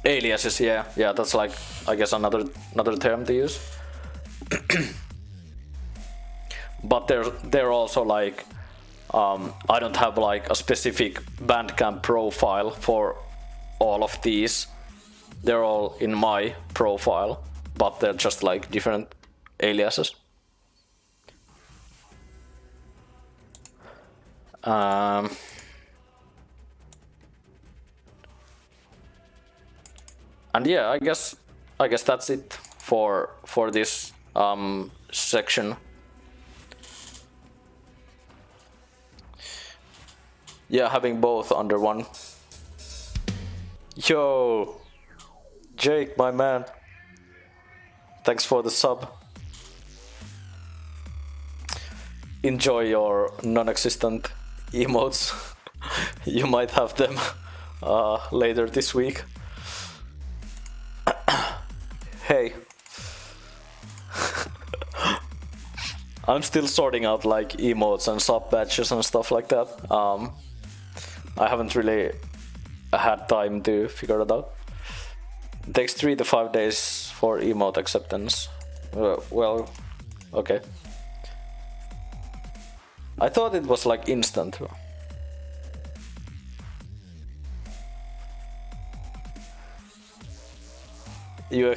Aliases, yeah, that's like, I guess, another term to use. But they're also like I don't have like a specific Bandcamp profile for all of these. They're all in my profile, but they're just like different aliases. And yeah, I guess that's it for this section. Yeah, having both under one. Yo, Jake, my man. Thanks for the sub. Enjoy your non-existent emotes. You might have them later this week. Hey. I'm still sorting out like emotes and sub badges and stuff like that. I haven't really had time to figure it out. It takes 3 to 5 days for emote acceptance. Well, okay. I thought it was like instant. You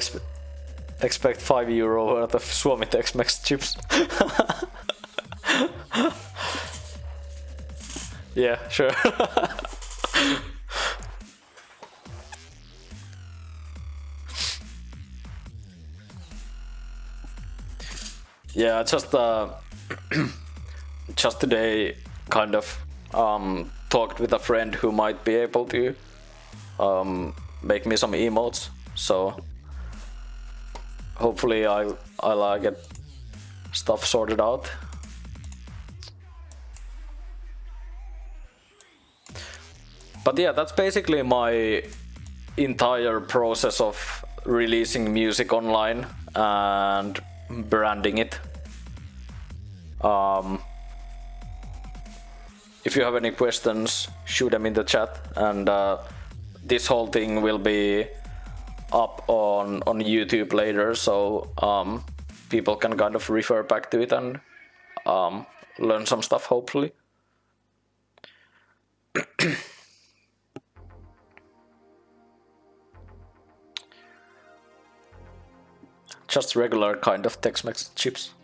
expect €5 worth of Suomi Tex-Mex chips? Yeah, sure. Yeah, just today kind of talked with a friend who might be able to make me some emotes, so hopefully I'll get stuff sorted out. But yeah, that's basically my entire process of releasing music online and branding it. If you have any questions, shoot them in the chat, and this whole thing will be up on YouTube later, so people can kind of refer back to it and learn some stuff, hopefully. Just regular kind of Tex-Mex chips.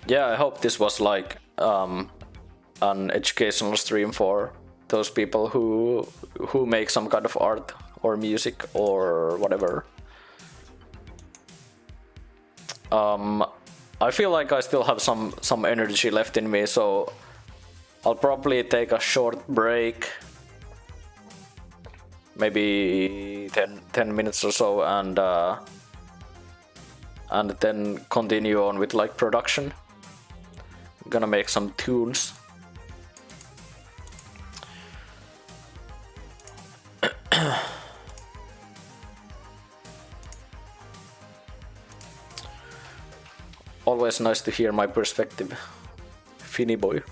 Yeah, I hope this was like an educational stream for those people who make some kind of art or music or whatever. I feel like I still have some energy left in me, so I'll probably take a short break, maybe 10 minutes or so, and then continue on with like production. I'm gonna make some tunes. Always nice to hear my perspective, Finny boy.